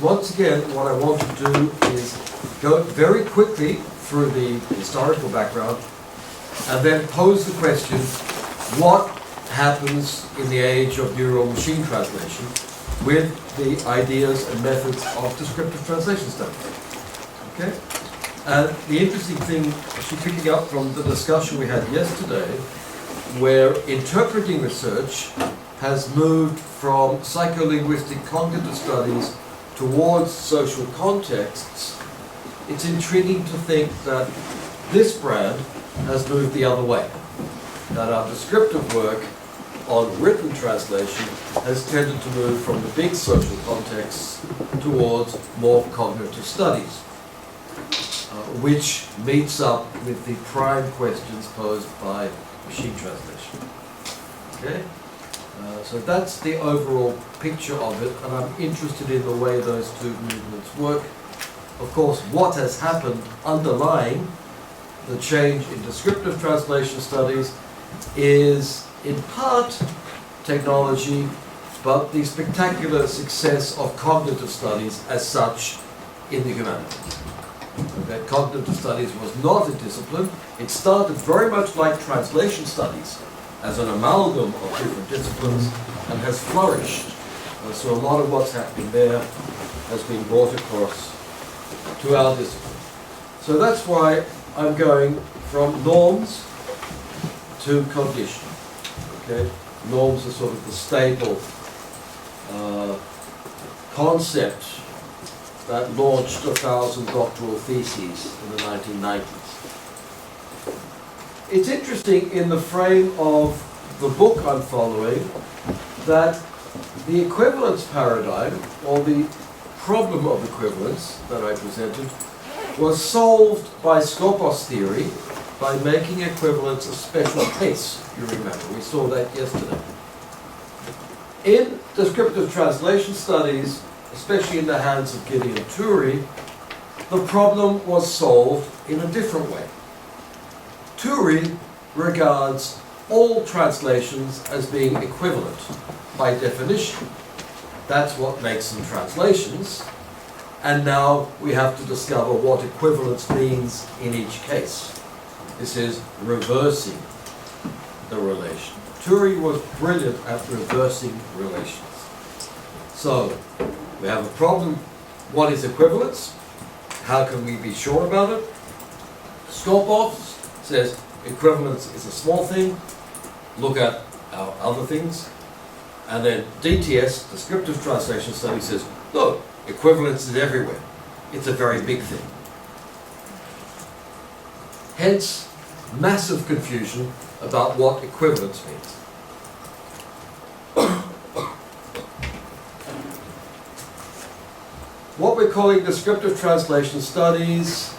once again, what I want to do is go very quickly through the historical background and then pose the question, what happens in the age of neural machine translation with the ideas and methods of descriptive translation studies? Okay? And the interesting thing, actually picking up from the discussion we had yesterday, where interpreting research has moved from psycholinguistic cognitive studies towards social contexts, it's intriguing to think that this brand has moved the other way. That our descriptive work on written translation has tended to move from the big social contexts towards more cognitive studies, which meets up with the prime questions posed by machine translation. Okay? So that's the overall picture of it, and I'm interested in the way those two movements work. Of course, what has happened underlying the change in descriptive translation studies is in part technology, but the spectacular success of cognitive studies as such in the humanities. Okay, cognitive studies was not a discipline. It started very much like translation studies as an amalgam of different disciplines and has flourished. So a lot of what's happening there has been brought across to our discipline. So that's why I'm going from norms to cognition. Okay? Norms are sort of the staple concept that launched 1,000 doctoral theses in the 1990s. It's interesting in the frame of the book I'm following that the equivalence paradigm, or the problem of equivalence that I presented, was solved by Skopos theory by making equivalence a special case, you remember. We saw that yesterday. In descriptive translation studies, especially in the hands of Gideon Turi, the problem was solved in a different way. Turi regards all translations as being equivalent by definition. That's what makes them translations. And now we have to discover what equivalence means in each case. This is reversing the relation. Turi was brilliant at reversing relations. So, we have a problem. What is equivalence? How can we be sure about it? Skopos says equivalence is a small thing. Look at our other things. And then DTS, Descriptive Translation Studies, says, no, equivalence is everywhere. It's a very big thing. Hence, massive confusion about what equivalence means. What we're calling descriptive translation studies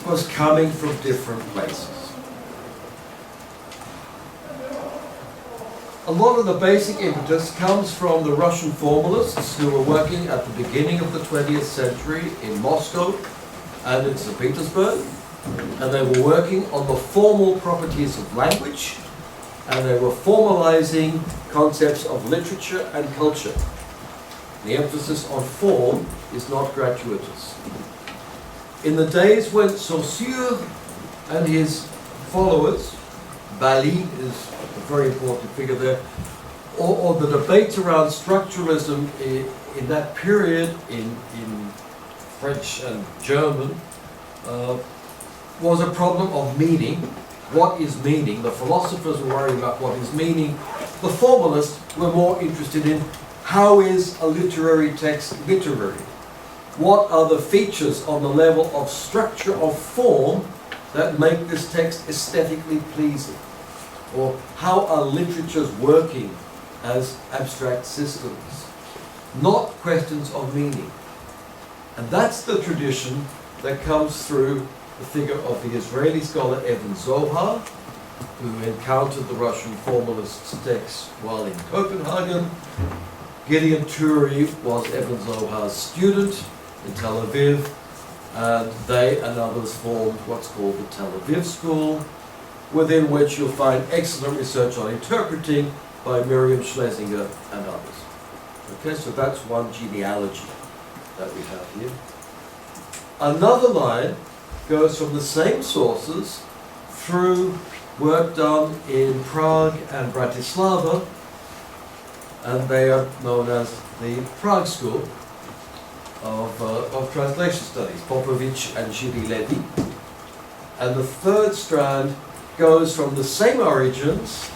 was coming from different places. A lot of the basic impetus comes from the Russian formalists who were working at the beginning of the 20th century in Moscow and in St. Petersburg, and they were working on the formal properties of language, and they were formalizing concepts of literature and culture. The emphasis on form is not gratuitous. In the days when Saussure and his followers, Bali is a very important figure there, or the debates around structuralism in that period in French and German was a problem of meaning. What is meaning? The philosophers were worried about what is meaning. The formalists were more interested in how is a literary text literary? What are the features on the level of structure of form that make this text aesthetically pleasing? Or how are literatures working as abstract systems? Not questions of meaning. And that's the tradition that comes through the figure of the Israeli scholar Evan Zohar, who encountered the Russian formalists' texts while in Copenhagen. Gideon Turi was Evan Zohar's student in Tel Aviv, and they and others formed what's called the Tel Aviv School, within which you'll find excellent research on interpreting by Miriam Schlesinger and others. Okay, so that's one genealogy. that we have here. Another line goes from the same sources through work done in Prague and Bratislava, and they are known as the Prague School of Translation Studies, Popovic and Žiží-Levy. And the third strand goes from the same origins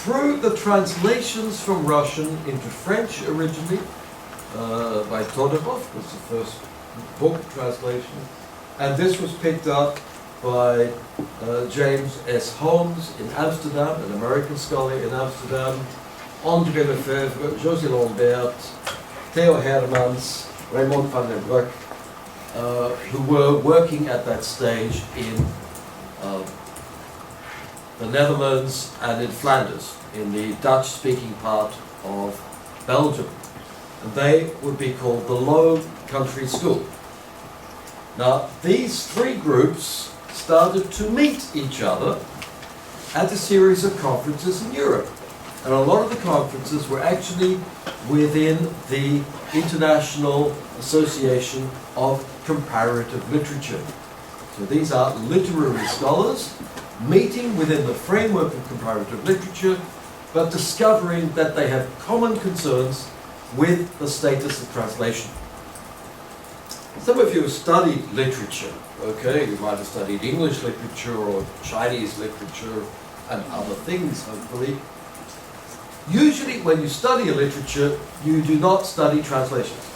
through the translations from Russian into French originally, by Todorov, was the first book translation, and this was picked up by James S. Holmes in Amsterdam, an American scholar in Amsterdam, André Lefebvre, José Lambert, Theo Hermans, Raymond van den Broek, who were working at that stage in the Netherlands and in Flanders, in the Dutch-speaking part of Belgium. And they would be called the Low Country School. Now, these three groups started to meet each other at a series of conferences in Europe. And a lot of the conferences were actually within the International Association of Comparative Literature. So these are literary scholars meeting within the framework of comparative literature, but discovering that they have common concerns with the status of translation. Some of you have studied literature, okay? You might have studied English literature or Chinese literature and other things, hopefully. Usually when you study a literature, you do not study translations.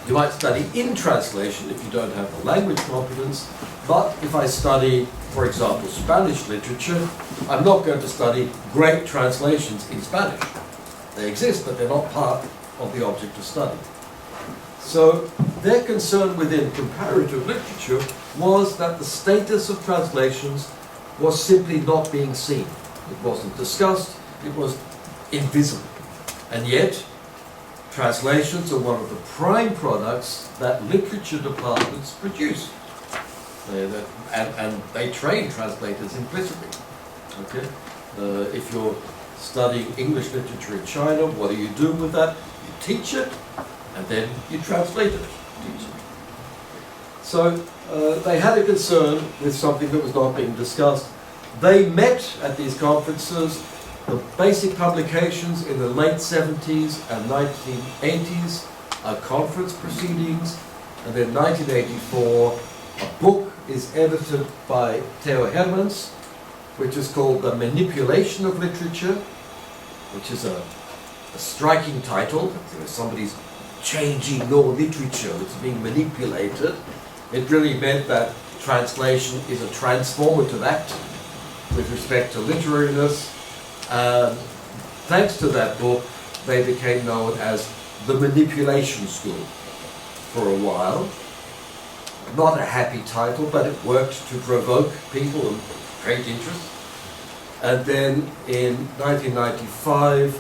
You might study in translation if you don't have the language competence, but if I study, for example, Spanish literature, I'm not going to study great translations in Spanish. They exist, but they're not part of the object of study. So their concern within comparative literature was that the status of translations was simply not being seen. It wasn't discussed, it was invisible. And yet, translations are one of the prime products that literature departments produce. And they train translators implicitly. Okay? If you're studying English literature in China, what do you do with that? You teach it, and then you translate it. Teach it. So they had a concern with something that was not being discussed. They met at these conferences. The basic publications in the late 70s and 1980s are conference proceedings, and then 1984, a book is edited by Theo Hermans, which is called The Manipulation of Literature, which is a striking title. Somebody's changing your literature, it's being manipulated. It really meant that translation is a transformative act with respect to literariness. Thanks to that book, they became known as the Manipulation School for a while. Not a happy title, but it worked to provoke people and create interest. And then in 1995,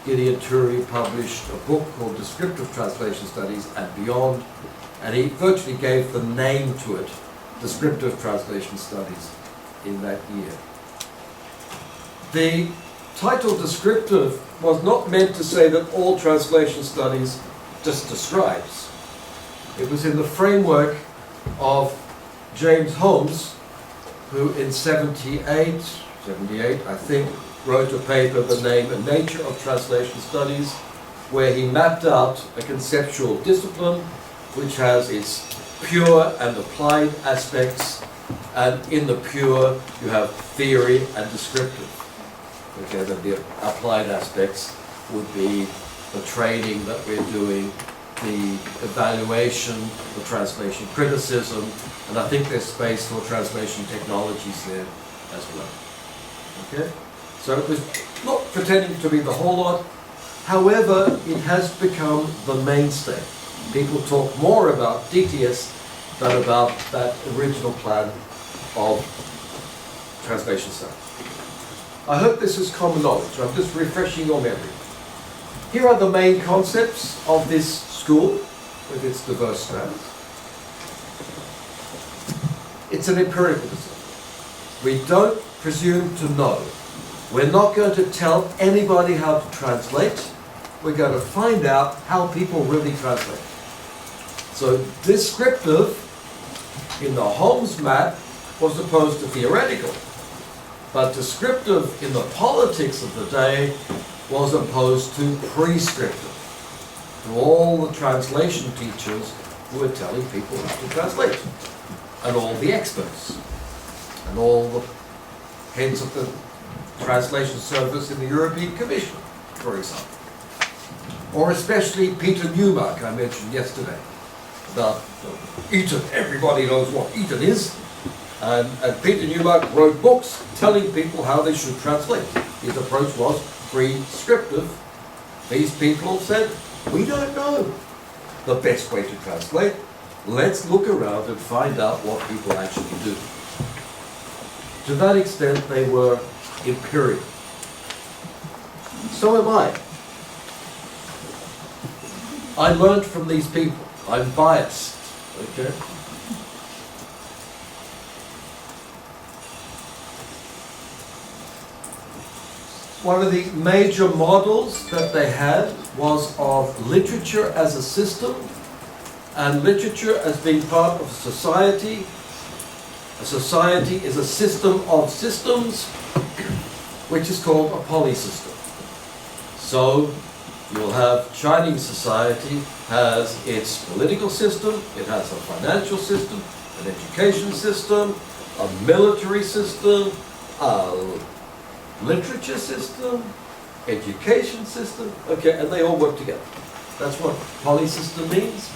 Gideon Turi published a book called Descriptive Translation Studies and Beyond, and he virtually gave the name to it, Descriptive Translation Studies, in that year. The title descriptive was not meant to say that all translation studies just describes. It was in the framework of James Holmes, who in 78, I think, wrote a paper, The Name and Nature of Translation Studies, where he mapped out a conceptual discipline which has its pure and applied aspects, and in the pure you have theory and descriptive. Okay, the applied aspects would be the training that we're doing, the evaluation, the translation criticism, and I think there's space for translation technologies there as well. Okay? So it was not pretending to be the whole lot. However, it has become the mainstay. People talk more about DTS than about that original plan of translation stuff. I hope this is common knowledge. I'm just refreshing your memory. Here are the main concepts of this school with its diverse strands. It's an empirical discipline. We don't presume to know. We're not going to tell anybody how to translate. We're going to find out how people really translate. So descriptive in the Holmes map was opposed to theoretical, but descriptive in the politics of the day was opposed to prescriptive, to all the translation teachers who were telling people how to translate, and all the experts, and all the heads of the translation service in the European Commission, for example. Or especially Peter Newmark, I mentioned yesterday. Eton, everybody knows what Eton is. And Peter Newmark wrote books telling people how they should translate. His approach was prescriptive. These people said, we don't know the best way to translate. Let's look around and find out what people actually do. To that extent, they were imperial. So am I. I learned from these people. I'm biased. Okay? One of the major models that they had was of literature as a system, and literature as being part of society. A society is a system of systems, which is called a polysystem. So you'll have Chinese society has its political system, it has a financial system, an education system, a military system, a literature system, education system, okay, and they all work together. That's what polysystem means.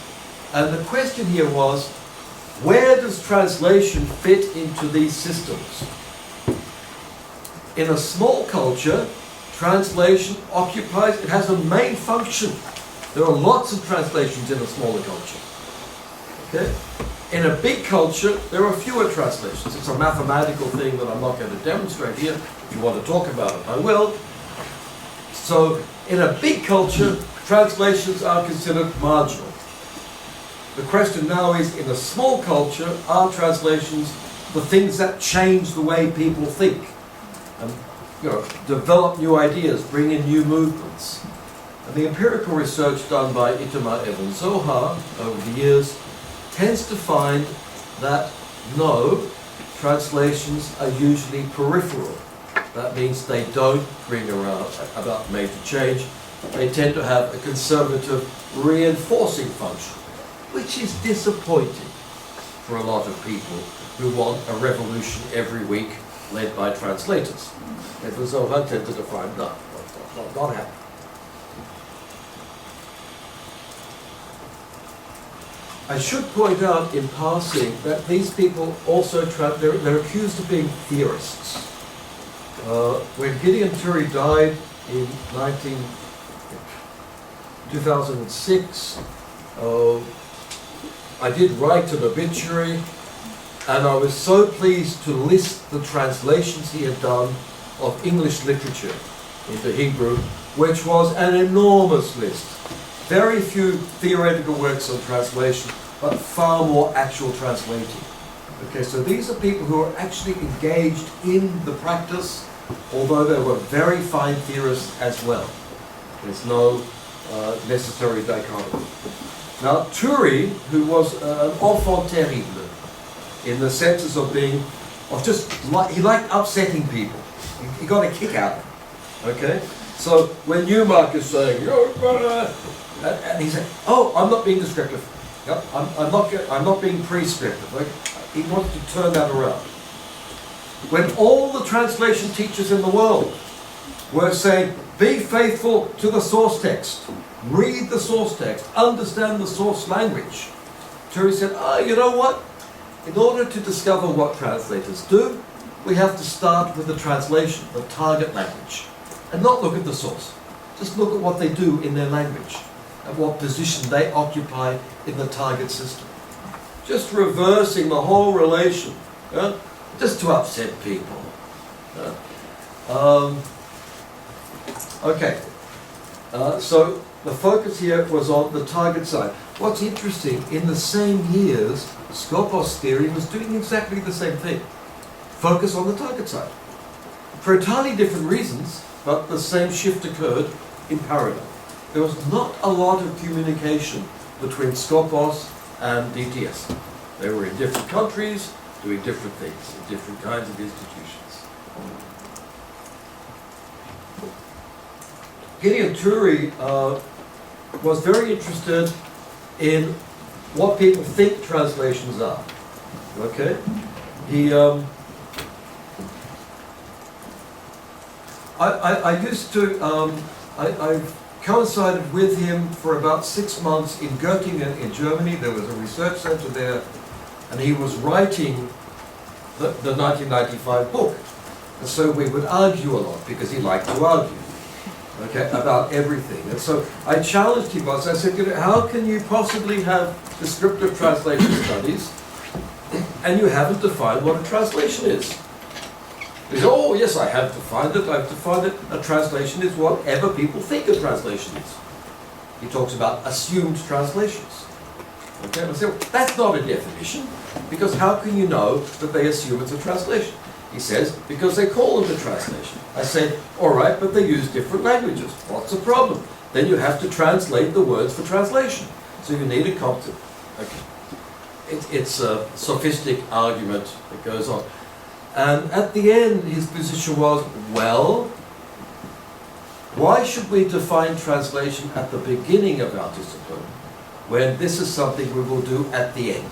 And the question here was, where does translation fit into these systems? In a small culture, translation occupies, it has a main function. There are lots of translations in a smaller culture. Okay? In a big culture, there are fewer translations. It's a mathematical thing that I'm not going to demonstrate here. If you want to talk about it, I will. So, in a big culture, translations are considered marginal. The question now is, in a small culture, are translations the things that change the way people think? And, develop new ideas, bring in new movements. And the empirical research done by Itamar Ebn Zohar over the years tends to find that no, translations are usually peripheral. That means they don't bring about major change. They tend to have a conservative reinforcing function, which is disappointing for a lot of people who want a revolution every week led by translators. Ebn Zohar tended to find not happening. I should point out in passing that these people also they're accused of being theorists. When Gideon Turi died in 2006, I did write an obituary, and I was so pleased to list the translations he had done of English literature into Hebrew, which was an enormous list. Very few theoretical works on translation, but far more actual translating. Okay, so these are people who are actually engaged in the practice, although they were very fine theorists as well. There's no necessary dichotomy. Now, Turi, who was an enfant terrible, in the senses of being, he liked upsetting people. He got a kick out of it. Okay? So when Newmark is saying, and he said, oh, I'm not being descriptive. Yep, I'm not being prescriptive. Like, he wanted to turn that around. When all the translation teachers in the world were saying, be faithful to the source text, read the source text, understand the source language, Turi said, you know what? In order to discover what translators do, we have to start with the translation, the target language, and not look at the source. Just look at what they do in their language and what position they occupy in the target system. Just reversing the whole relation, just to upset people. Okay, so the focus here was on the target side. What's interesting, in the same years, Skopos theory was doing exactly the same thing. Focus on the target side. For entirely different reasons, but the same shift occurred in parallel. There was not a lot of communication between Skopos and DTS. They were in different countries, doing different things, in different kinds of institutions. Gideon Toury was very interested in what people think translations are. Okay? I've coincided with him for about 6 months in Göttingen in Germany. There was a research center there, and he was writing the 1995 book. And so we would argue a lot, because he liked to argue, okay, about everything. And so I challenged him once. I said, how can you possibly have descriptive translation studies and you haven't defined what a translation is? He said, oh yes, I have defined it. I've defined it. A translation is whatever people think a translation is. He talks about assumed translations. Okay, and I said, well, that's not a definition, because how can you know that they assume it's a translation? He says, because they call it a translation. I said, all right, but they use different languages. What's the problem? Then you have to translate the words for translation. So you need a concept. Okay. It's a sophistic argument that goes on. And at the end, his position was, well, why should we define translation at the beginning of our discipline when this is something we will do at the end?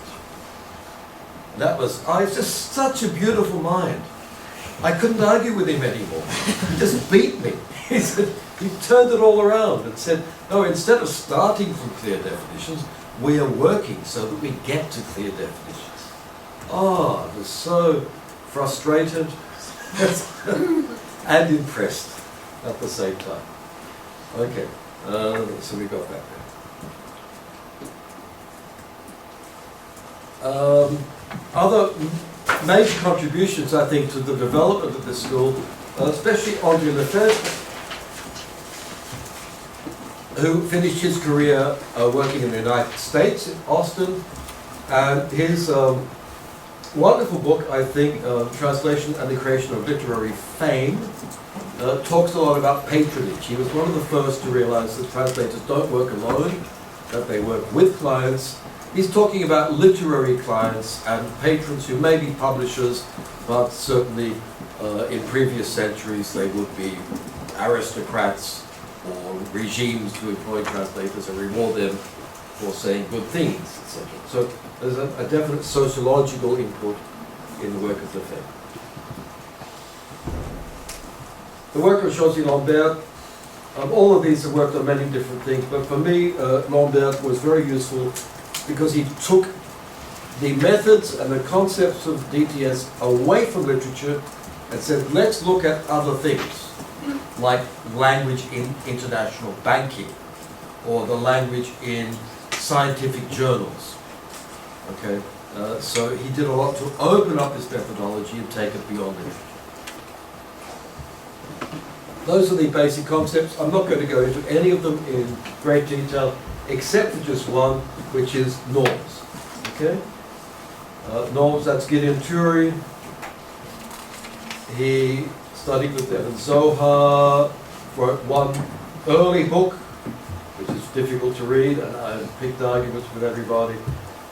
That was, it's just such a beautiful mind. I couldn't argue with him anymore. He just beat me. He said, he turned it all around and said, no, instead of starting from clear definitions, we are working so that we get to clear definitions. Oh, I was so frustrated and impressed at the same time. Okay, so we got that there. Other major contributions, I think, to the development of this school, especially André Lefebvre, who finished his career working in the United States, in Austin, and his wonderful book, I think, Translation and the Creation of Literary Fame, talks a lot about patronage. He was one of the first to realize that translators don't work alone, that they work with clients. He's talking about literary clients and patrons who may be publishers, but certainly in previous centuries they would be aristocrats or regimes who employ translators and reward them for saying good things, etc. So there's a definite sociological input in the work of Lefebvre. The work of José Lambert, all of these have worked on many different things, but for me, Lambert was very useful because he took the methods and the concepts of DTS away from literature and said, let's look at other things, like language in international banking, or the language in scientific journals. Okay, so he did a lot to open up his methodology and take it beyond literature. Those are the basic concepts. I'm not going to go into any of them in great detail, except for just one, which is norms. Okay? Norms, that's Gideon Toury. He studied with Evan Zohar, wrote one early book, which is difficult to read, and I picked arguments with everybody.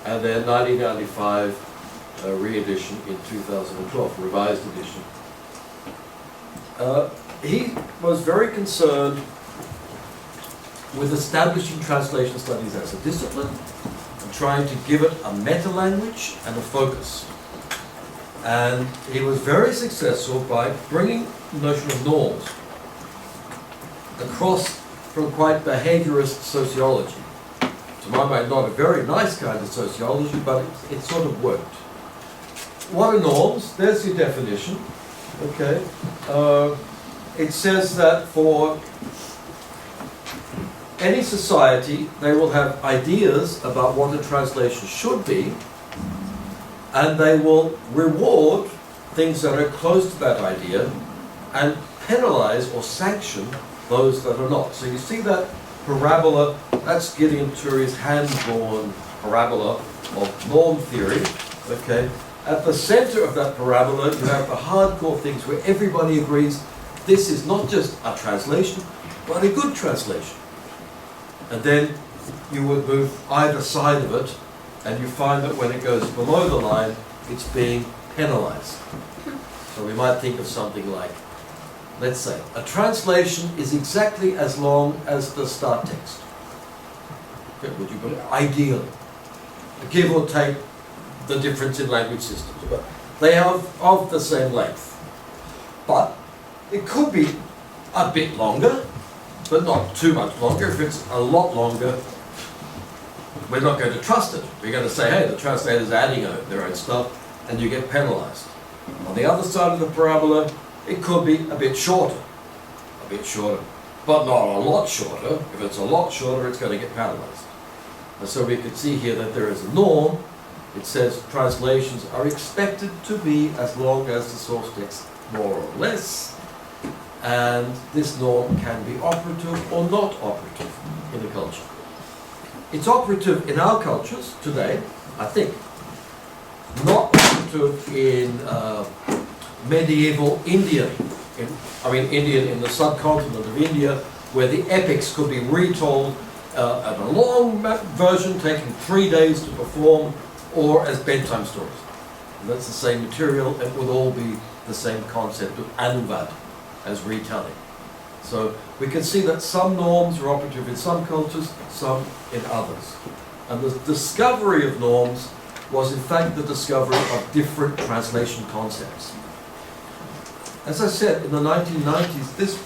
And then 1995, a re-edition in 2012, revised edition. He was very concerned with establishing translation studies as a discipline and trying to give it a meta-language and a focus. And he was very successful by bringing the notion of norms across from quite behaviorist sociology. To my mind, not a very nice kind of sociology, but it sort of worked. What are norms? There's your definition. Okay. It says that for any society, they will have ideas about what a translation should be, and they will reward things that are close to that idea and penalize or sanction those that are not. So you see that parabola, that's Gideon Toury's hand-drawn parabola of norm theory. Okay. At the center of that parabola, you have the hardcore things where everybody agrees this is not just a translation, but a good translation. And then you would move either side of it and you find that when it goes below the line, it's being penalized. So we might think of something like, let's say, a translation is exactly as long as the start text. Okay, would you believe? Ideally. Give or take the difference in language systems. But they are of the same length. But it could be a bit longer, but not too much longer. If it's a lot longer, we're not going to trust it. We're going to say, hey, the translator's adding their own stuff, and you get penalized. On the other side of the parabola, it could be a bit shorter, but not a lot shorter. If it's a lot shorter, it's going to get penalized. And so we can see here that there is a norm. It says translations are expected to be as long as the source text, more or less. And this norm can be operative or not operative in a culture. It's operative in our cultures today, I think. Not operative in medieval Indian, Indian in the subcontinent of India, where the epics could be retold at a long version taking 3 days to perform, or as bedtime stories. And that's the same material. It would all be the same concept of anuvad, as retelling. So we can see that some norms are operative in some cultures, some in others. And the discovery of norms was in fact the discovery of different translation concepts. As I said, in the 1990s, this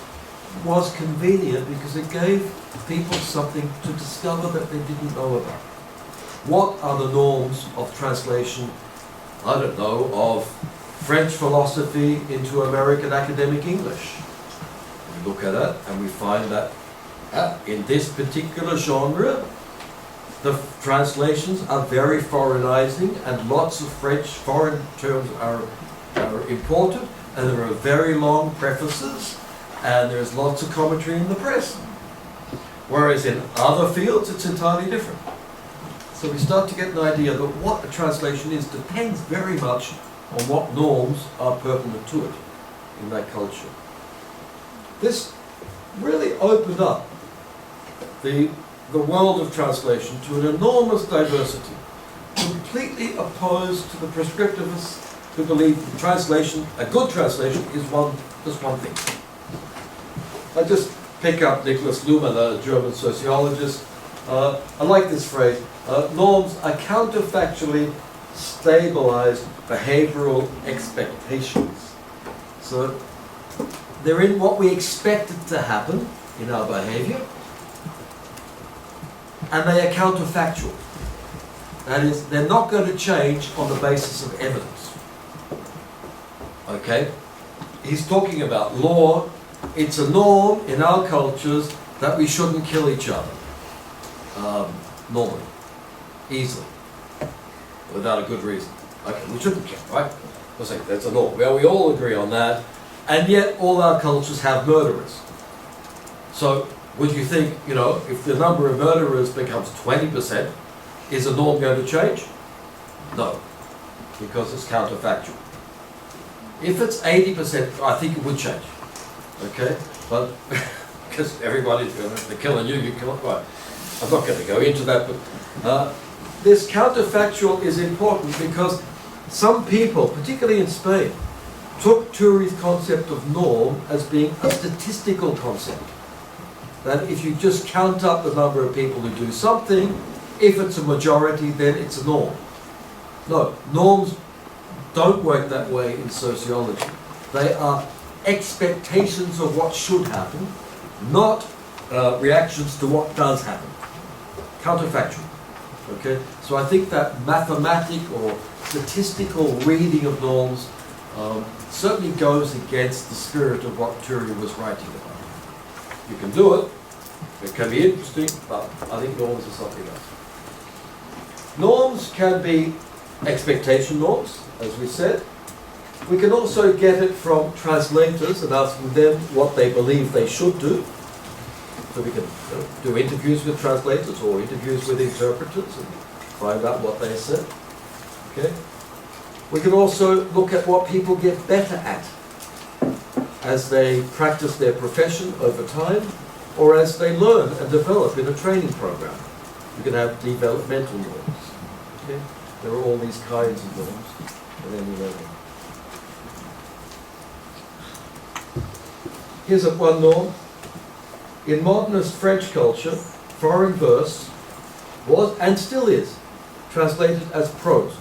was convenient because it gave people something to discover that they didn't know about. What are the norms of translation, I don't know, of French philosophy into American academic English? We look at it and we find that in this particular genre, the translations are very foreignizing and lots of French foreign terms are imported, and there are very long prefaces and there's lots of commentary in the press. Whereas in other fields it's entirely different. So we start to get an idea that what a translation is depends very much on what norms are pertinent to it in that culture. This really opened up the world of translation to an enormous diversity, completely opposed to the prescriptivists who believe translation, a good translation, is just one thing. I just pick up Niklas Luhmann, a German sociologist. I like this phrase. Norms are counterfactually stabilized behavioral expectations. So they're in what we expected to happen in our behavior, and they are counterfactual. That is, they're not going to change on the basis of evidence. Okay? He's talking about law. It's a norm in our cultures that we shouldn't kill each other. Normally. Easily. Without a good reason. Okay, we shouldn't kill, right? That's a norm. Well, we all agree on that. And yet all our cultures have murderers. So would you think, if the number of murderers becomes 20%, is the norm going to change? No, because it's counterfactual. If it's 80%, I think it would change. Okay? But because everybody's going to kill you kill it. Right. I'm not going to go into that, but this counterfactual is important because some people, particularly in Spain, took Turi's concept of norm as being a statistical concept. That if you just count up the number of people who do something, if it's a majority, then it's a norm. No, norms don't work that way in sociology. They are expectations of what should happen, not reactions to what does happen. Counterfactual. Okay? So I think that mathematical or statistical reading of norms certainly goes against the spirit of what Turi was writing about. You can do it, it can be interesting, but I think norms are something else. Norms can be expectation norms, as we said. We can also get it from translators and asking them what they believe they should do. So we can do interviews with translators or interviews with interpreters and find out what they said. Okay? We can also look at what people get better at as they practice their profession over time, or as they learn and develop in a training program. You can have developmental norms. Okay? There are all these kinds of norms at any level. Here's one norm. In modernist French culture, foreign verse was, and still is, translated as prose.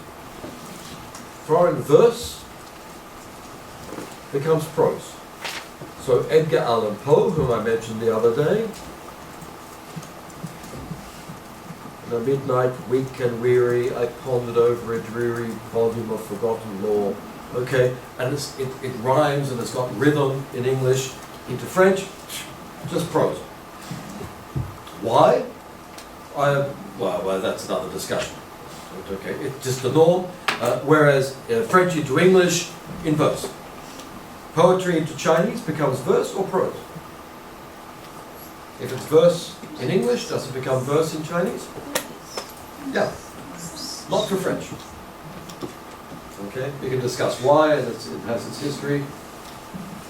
Foreign verse becomes prose. So Edgar Allan Poe, whom I mentioned the other day, in a midnight, weak and weary, I pondered over a dreary volume of forgotten lore. Okay, and it rhymes and it's got rhythm in English. Into French, just prose. Why? Well, that's another discussion. Okay, it's just the norm. Whereas French into English, in verse. Poetry into Chinese becomes verse or prose. If it's verse in English, does it become verse in Chinese? Yeah, not for French. Okay, we can discuss why, and it has its history.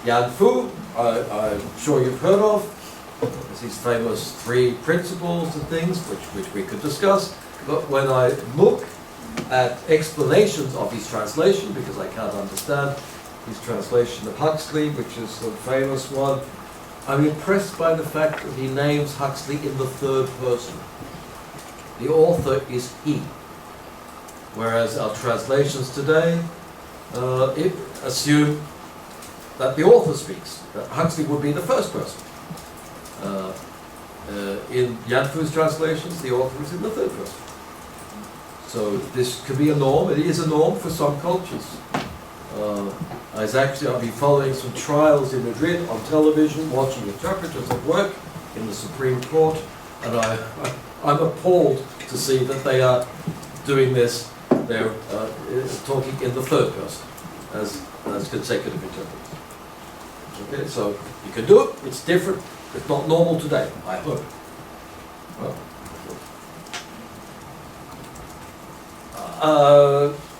Yan Fu, I'm sure you've heard of. There's these famous 3 principles and things which we could discuss. But when I look at explanations of his translation, because I can't understand his translation of Huxley, which is the famous one, I'm impressed by the fact that he names Huxley in the 3rd person. The author is he. Whereas our translations today assume that the author speaks. That Huxley would be the 1st person. In Yan Fu's translations, the author is in the 3rd person. So this could be a norm. It is a norm for some cultures. I've been following some trials in Madrid on television, watching interpreters at work in the Supreme Court, and I'm appalled to see that they are doing this. They're talking in the 3rd person as consecutive interpreters. Okay, so you can do it. It's different. It's not normal today, I hope. Well.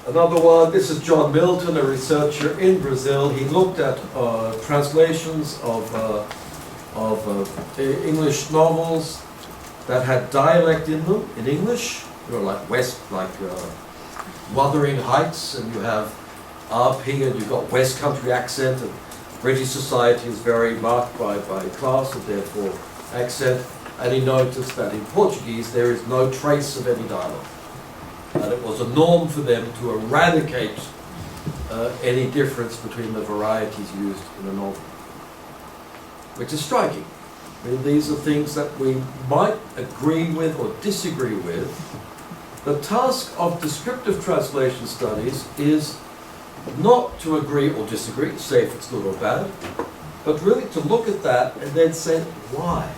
Another one, this is John Milton, a researcher in Brazil. He looked at translations of English novels that had dialect in them, in English. You know, like Wuthering Heights, and you have RP, and you've got West Country accent, and British society is very marked by class and therefore accent. And he noticed that in Portuguese there is no trace of any dialogue. And it was a norm for them to eradicate any difference between the varieties used in a novel. Which is striking. I mean, these are things that we might agree with or disagree with. The task of descriptive translation studies is not to agree or disagree, say if it's good or bad, but really to look at that and then say, why?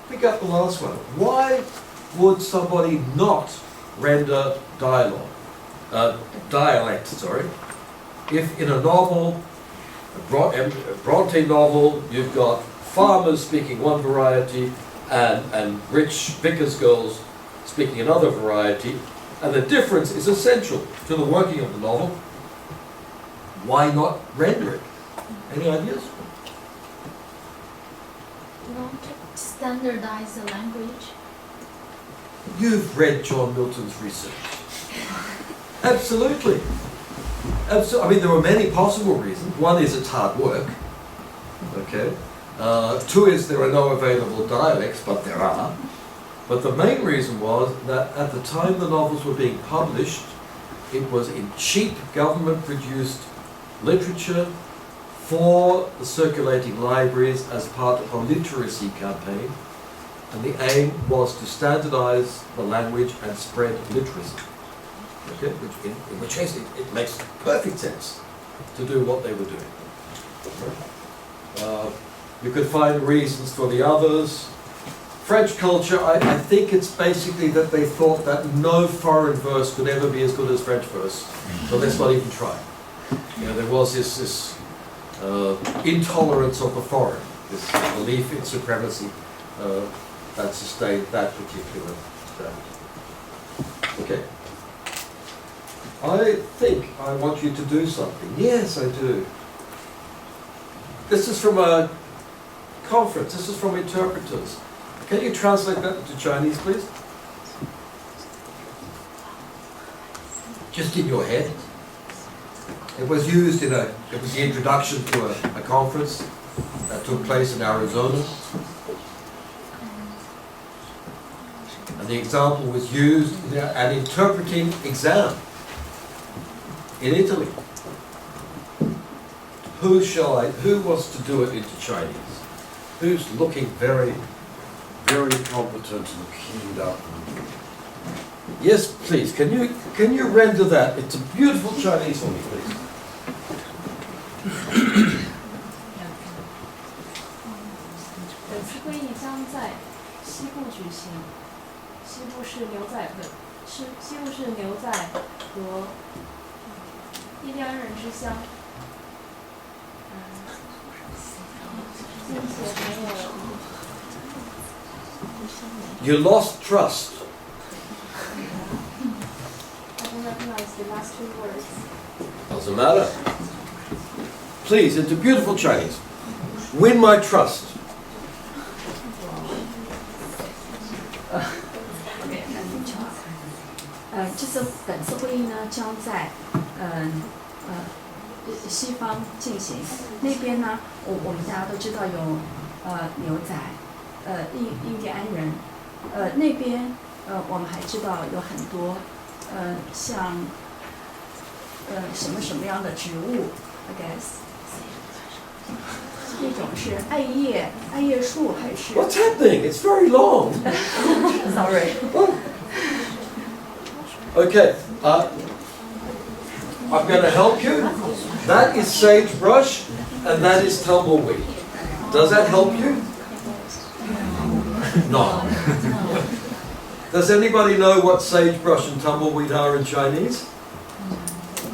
Pick up the last one. Why would somebody not render dialogue, dialect, if in a novel, a Bronte novel, you've got farmers speaking one variety and rich vicar's girls speaking another variety, and the difference is essential to the working of the novel. Why not render it? Any ideas? You want to standardize the language? You've read John Milton's research. Absolutely. I mean, there are many possible reasons. One is it's hard work. Okay. 2 is there are no available dialects, but there are. But the main reason was that at the time the novels were being published, it was in cheap government-produced literature for the circulating libraries as part of a literacy campaign. And the aim was to standardize the language and spread literacy. Okay? In which case it makes perfect sense to do what they were doing. You could find reasons for the others. French culture, I think it's basically that they thought that no foreign verse could ever be as good as French verse, so let's not even try. You know, there was this intolerance of the foreign, this belief in supremacy that sustained that particular strategy. Okay. I think I want you to do something. Yes, I do. This is from a conference. This is from interpreters. Can you translate that into Chinese, please? Just in your head. It was used it was the introduction to a conference that took place in Arizona. And the example was used in an interpreting exam in Italy. Who wants to do it into Chinese? Who's looking very, very competent and keyed up? Yes, please. Can you render that into beautiful Chinese for me, please? 本次会议将在西部举行，西部是牛仔和印第安人之乡，并且没有。You lost trust. I don't recognize the last two words. Doesn't matter. Please, into beautiful Chinese. Win my trust. 本次会议呢将在西方进行，那边呢我们大家都知道有牛仔，印第安人，那边我们还知道有很多像什么样的植物 ，I guess 那种是艾叶树还是 What's happening? It's very long.？Sorry. Okay, I'm going to help you. That is sagebrush, and that is tumbleweed. Does that help you? No. Does anybody know what sagebrush and tumbleweed are in Chinese?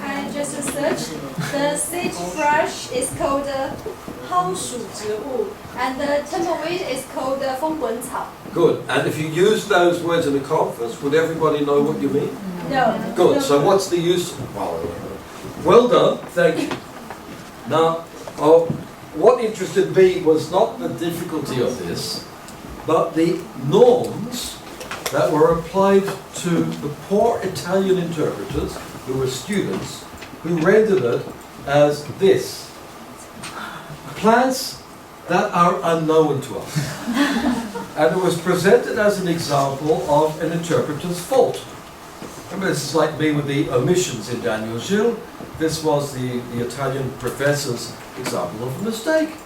I just searched. The sagebrush is called 蒿属植物 and the tumbleweed is called 风滚草. Good. And if you use those words in a conference, would everybody know what you mean? No. Good. So what's the use? Well done. Thank you. Now, what interested me was not the difficulty of this, but the norms that were applied to the poor Italian interpreters, who were students, who rendered it as this. Plants that are unknown to us. And it was presented as an example of an interpreter's fault. Remember, this is like me with the omissions in Daniel Gilles. This was the Italian professor's example of a mistake.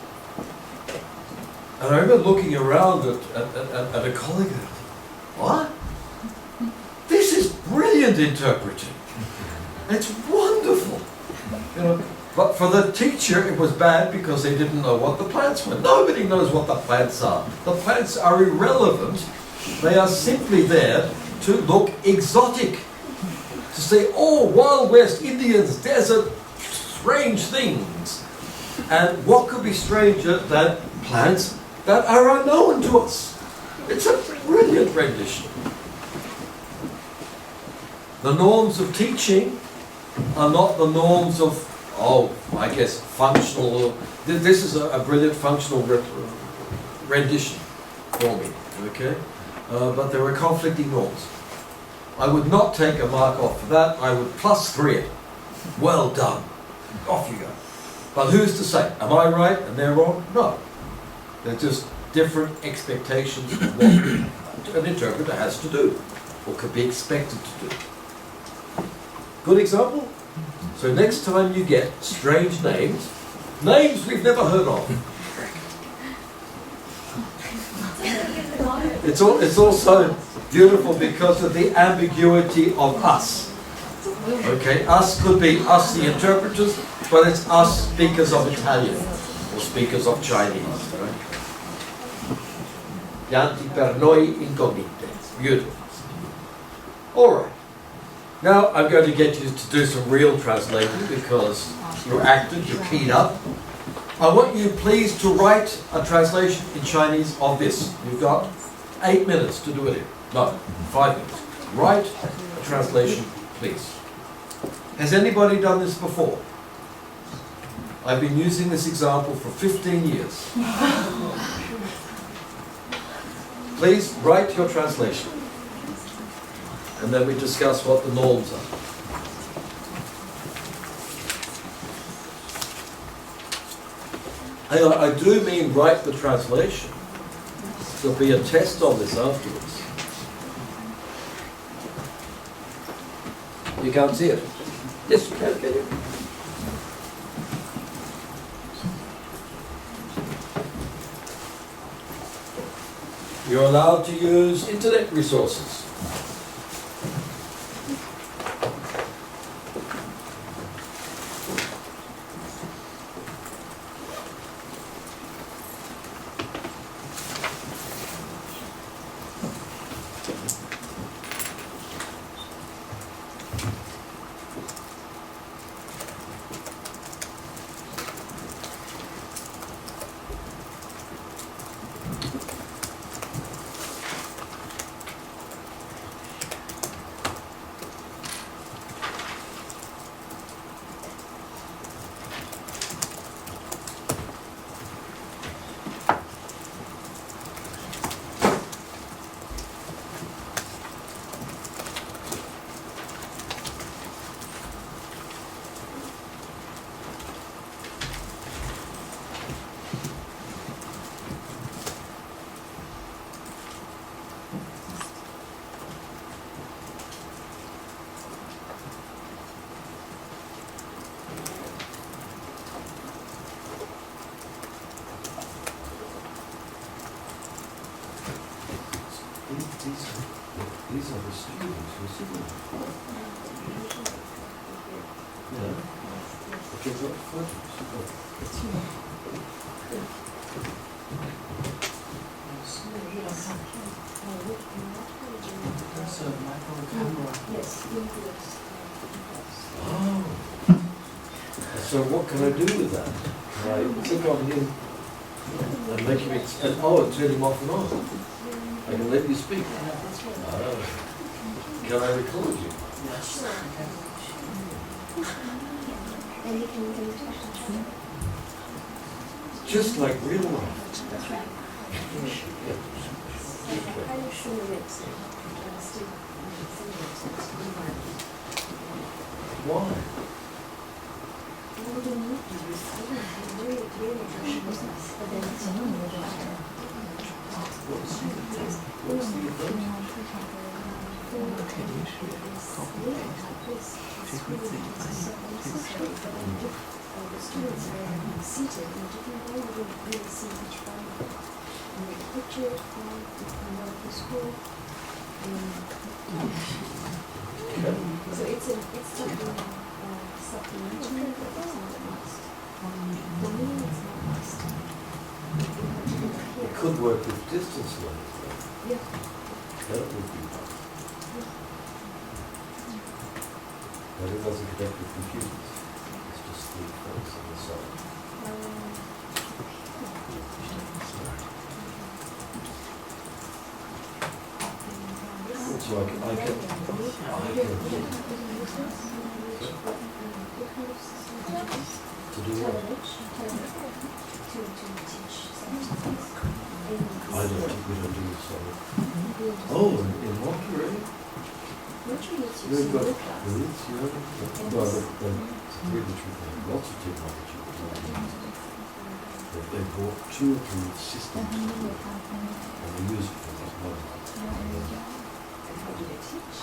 And I remember looking around at a colleague and what? This is brilliant interpreting. It's wonderful. You know, but for the teacher it was bad because they didn't know what the plants were. Nobody knows what the plants are. The plants are irrelevant. They are simply there to look exotic. To say, oh, Wild West, Indians, desert, strange things. And what could be stranger than plants that are unknown to us? It's a brilliant rendition. The norms of teaching are not the norms of, I guess, functional. This is a brilliant functional rendition for me, okay? But there are conflicting norms. I would not take a mark off for that. I would +3 it. Well done. Off you go. But who's to say? Am I right and they're wrong? No. They're just different expectations of what an interpreter has to do or could be expected to do. Good example? So next time you get strange names we've never heard of. It's also beautiful because of the ambiguity of us. Okay, us could be us the interpreters, but it's us speakers of Italian or speakers of Chinese. Right? Yanti per noi incognite. Beautiful. All right. Now I'm going to get you to do some real translating because you're active, you're keyed up. I want you please to write a translation in Chinese of this. You've got 8 minutes to do it in. No, 5 minutes. Write a translation, please. Has anybody done this before? I've been using this example for 15 years. Please write your translation. And then we discuss what the norms are. And I do mean write the translation. There'll be a test on this afterwards. You can't see it? Yes, you can you? You're allowed to use internet resources. These are the students who are sitting there. Yeah. Okay, what Oh. So what can I do with that? Can I click on him and make him turn him off and on? I can let you speak. Oh. Can I record you? Just like real life. That's right. Why? What's the advantage? Students are seated in different ways, you don't really see each one. And the picture of the school. So it's something supplementary, but it's not a must. For me, it's not a must. It could work with distance learning though. Yeah. That would be fun. But it doesn't connect with computers. It's just the folks on the side. So I can to do what? We don't do so. Oh, in Monterey? We've got booths, you know. Well, lots of technology. They bought 2 or 3 systems and they use it for this model. How do they teach?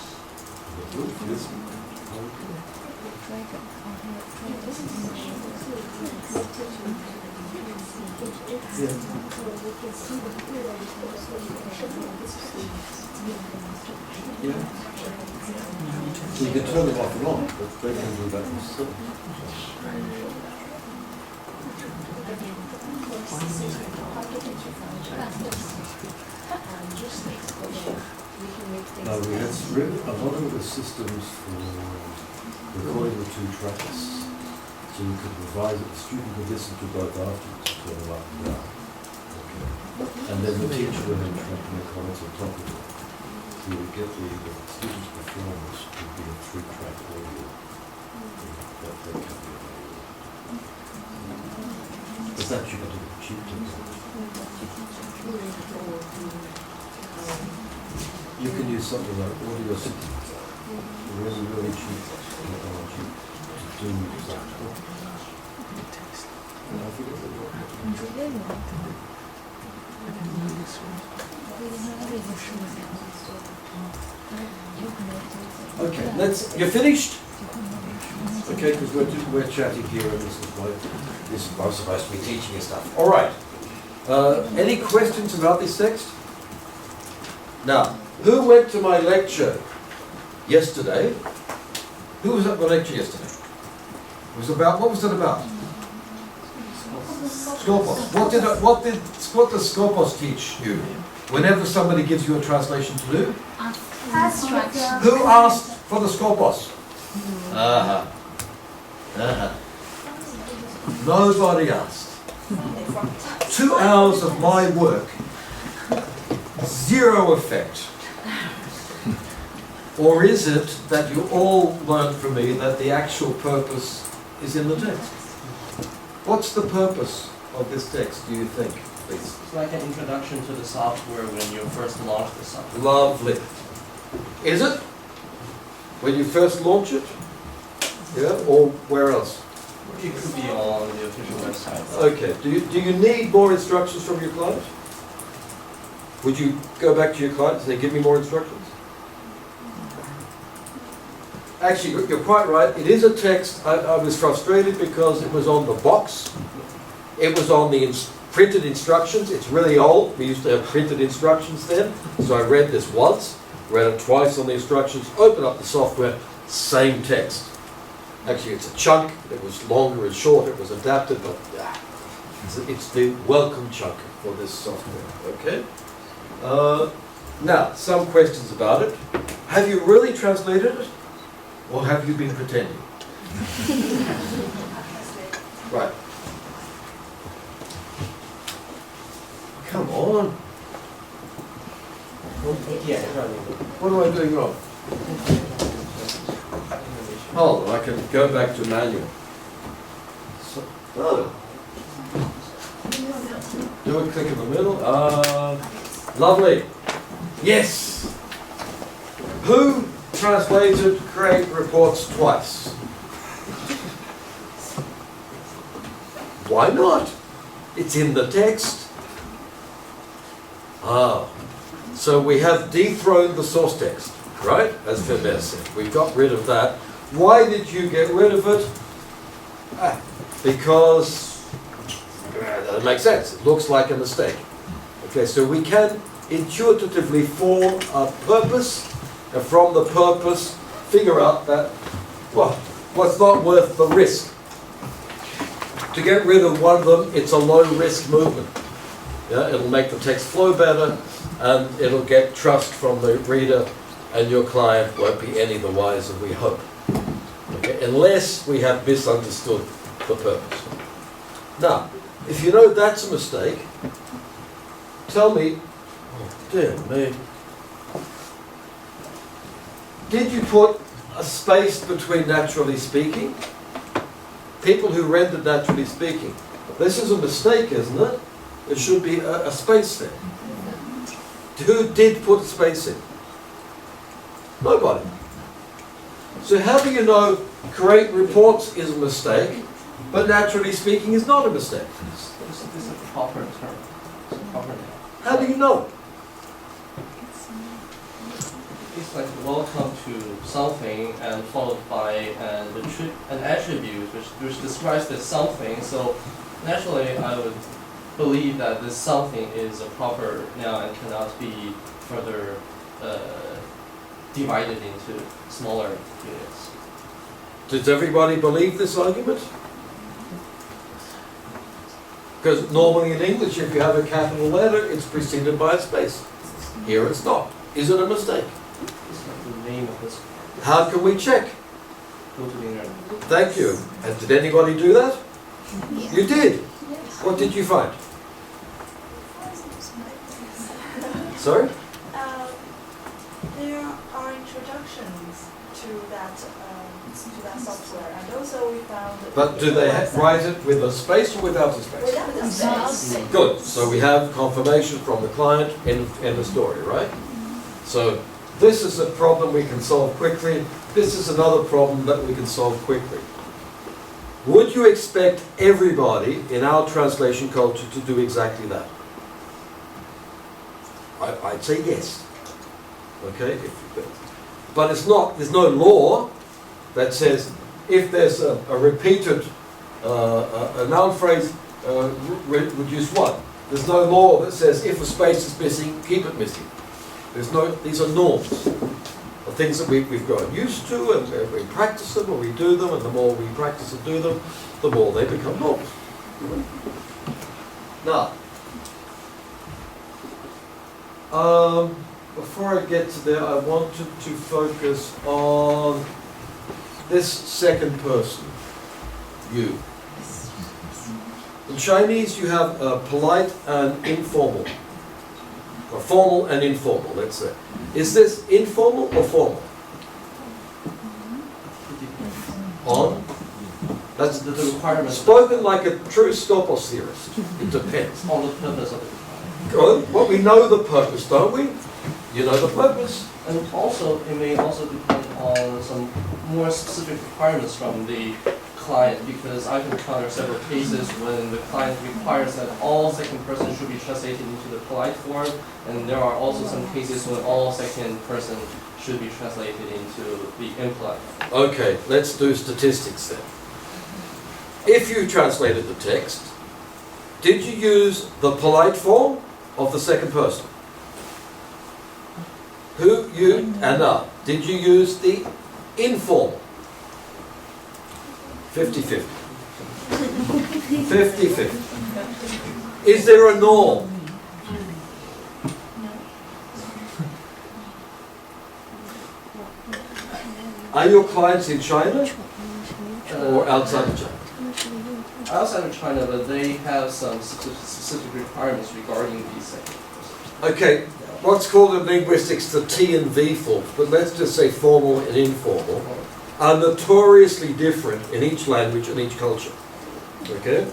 The booth is yeah. So you can turn them off and on, but they can do that themselves. No, we had a lot of the systems for recording the 2 tracks. So you could revise it, the student could listen to both afterwards, turn them up and down. Okay. And then the teacher would then try to make comments on top of it. So you would get the student's performance would be a 3-track audio that can be available. It's actually got to be cheap to do. You can use something like Audio City. Really, really cheap technology to do that. And I forget the word. Okay, you're finished? Okay, because we're chatting here and this is I'm supposed to be teaching you stuff. All right. Any questions about this text? Now, who went to my lecture yesterday? Who was at the lecture yesterday? What was it about? Scopus. What does Scopus teach you? Whenever somebody gives you a translation to do? Instructions. Who asked for the Scopus? Nobody asked. 2 hours of my work, zero effect. Or is it that you all learned from me that the actual purpose is in the text? What's the purpose of this text, do you think, please? It's like an introduction to the software when you first launch the software. Lovely. Is it? When you first launch it? Yeah, or where else? It could be on the official website. Okay, do you need more instructions from your client? Would you go back to your client and say, give me more instructions? Actually, you're quite right. It is a text. I was frustrated because it was on the box. It was on the printed instructions. It's really old. We used to have printed instructions then. So I read this once, read it twice on the instructions, opened up the software, same text. Actually, it's a chunk. It was longer and short. It was adapted, but it's the welcome chunk for this software. Okay? Now, some questions about it. Have you really translated it? Or have you been pretending? Right. Come on. Yeah. What am I doing wrong? Hold on, I can go back to manual. So, do a click in the middle. Lovely. Yes. Who translated create reports twice? Why not? It's in the text. So we have dethroned the source text, right? As Faber said. We got rid of that. Why did you get rid of it? Because it makes sense. It looks like a mistake. Okay, so we can intuitively form a purpose, and from the purpose, figure out that, well, what's not worth the risk. To get rid of one of them, it's a low-risk movement. Yeah, it'll make the text flow better, and it'll get trust from the reader, and your client won't be any the wiser, we hope. Okay, unless we have misunderstood the purpose. Now, if you know that's a mistake, tell me, oh dear me, did you put a space between naturally speaking? People who rendered naturally speaking. This is a mistake, isn't it? There should be a space there. Who did put a space in? Nobody. So how do you know create reports is a mistake, but naturally speaking is not a mistake? This is a proper term. It's a proper name. How do you know? It's like welcome to something and followed by an attribute which describes this something. So naturally I would believe that this something is a proper noun and cannot be further divided into smaller units. Does everybody believe this argument? Because normally in English, if you have a capital letter, it's preceded by a space. Here it's not. Is it a mistake? It's like the name of this. How can we check? Go to the internet. Thank you. And did anybody do that? You did? What did you find? Yes. Sorry? there are introductions to that software, and also we found. But do they write it with a space or without a space? Without the space. Good. So we have confirmation from the client in the story, right? So this is a problem we can solve quickly. This is another problem that we can solve quickly. Would you expect everybody in our translation culture to do exactly that? I'd say yes. Okay? But it's not, there's no law that says if there's a repeated a noun phrase, reduce one. There's no law that says if a space is missing, keep it missing. There's no, these are norms, of things that we've grown used to, and we practice them, and we do them, and the more we practice and do them, the more they become norms. Now, before I get to there, I wanted to focus on this second person, you. In Chinese, you have polite and informal. Or formal and informal, let's say. Is this informal or formal? On? That's The requirement spoken like a true Skopos theorist. It depends. on the purpose of it. Good. Well, we know the purpose, don't we? You know the purpose. And also, it may also depend on some more specific requirements from the client, because I've encountered several cases when the client requires that all second person should be translated into the polite form, and there are also some cases when all second person should be translated into the impolite. Okay, let's do statistics then. If you translated the text, did you use the polite form of the second person? Who, you, Anna. Did you use the informal? 50-50. 50-50. Is there a norm? Are your clients in China or outside of China? Outside of China, but they have some specific requirements regarding the second person. Okay, what's called in linguistics the T and V forms, but let's just say formal and informal, are notoriously different in each language and each culture. Okay?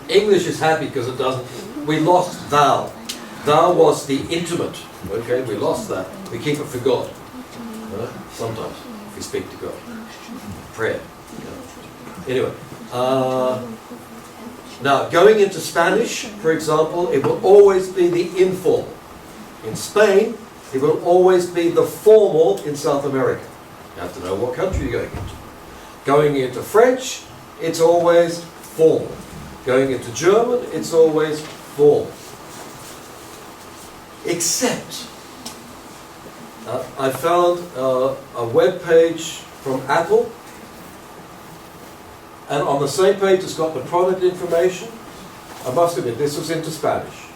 English is happy because it doesn't. We lost thou. Thou was the intimate. Okay, we lost that. We keep it for God. Sometimes, if we speak to God. Prayer. Anyway. Now, going into Spanish, for example, it will always be the informal. In Spain, it will always be the formal in South America. You have to know what country you're going into. Going into French, it's always formal. Going into German, it's always formal. Except, I found a web page from Apple, and on the same page it's got the product information. I must admit, this was into Spanish.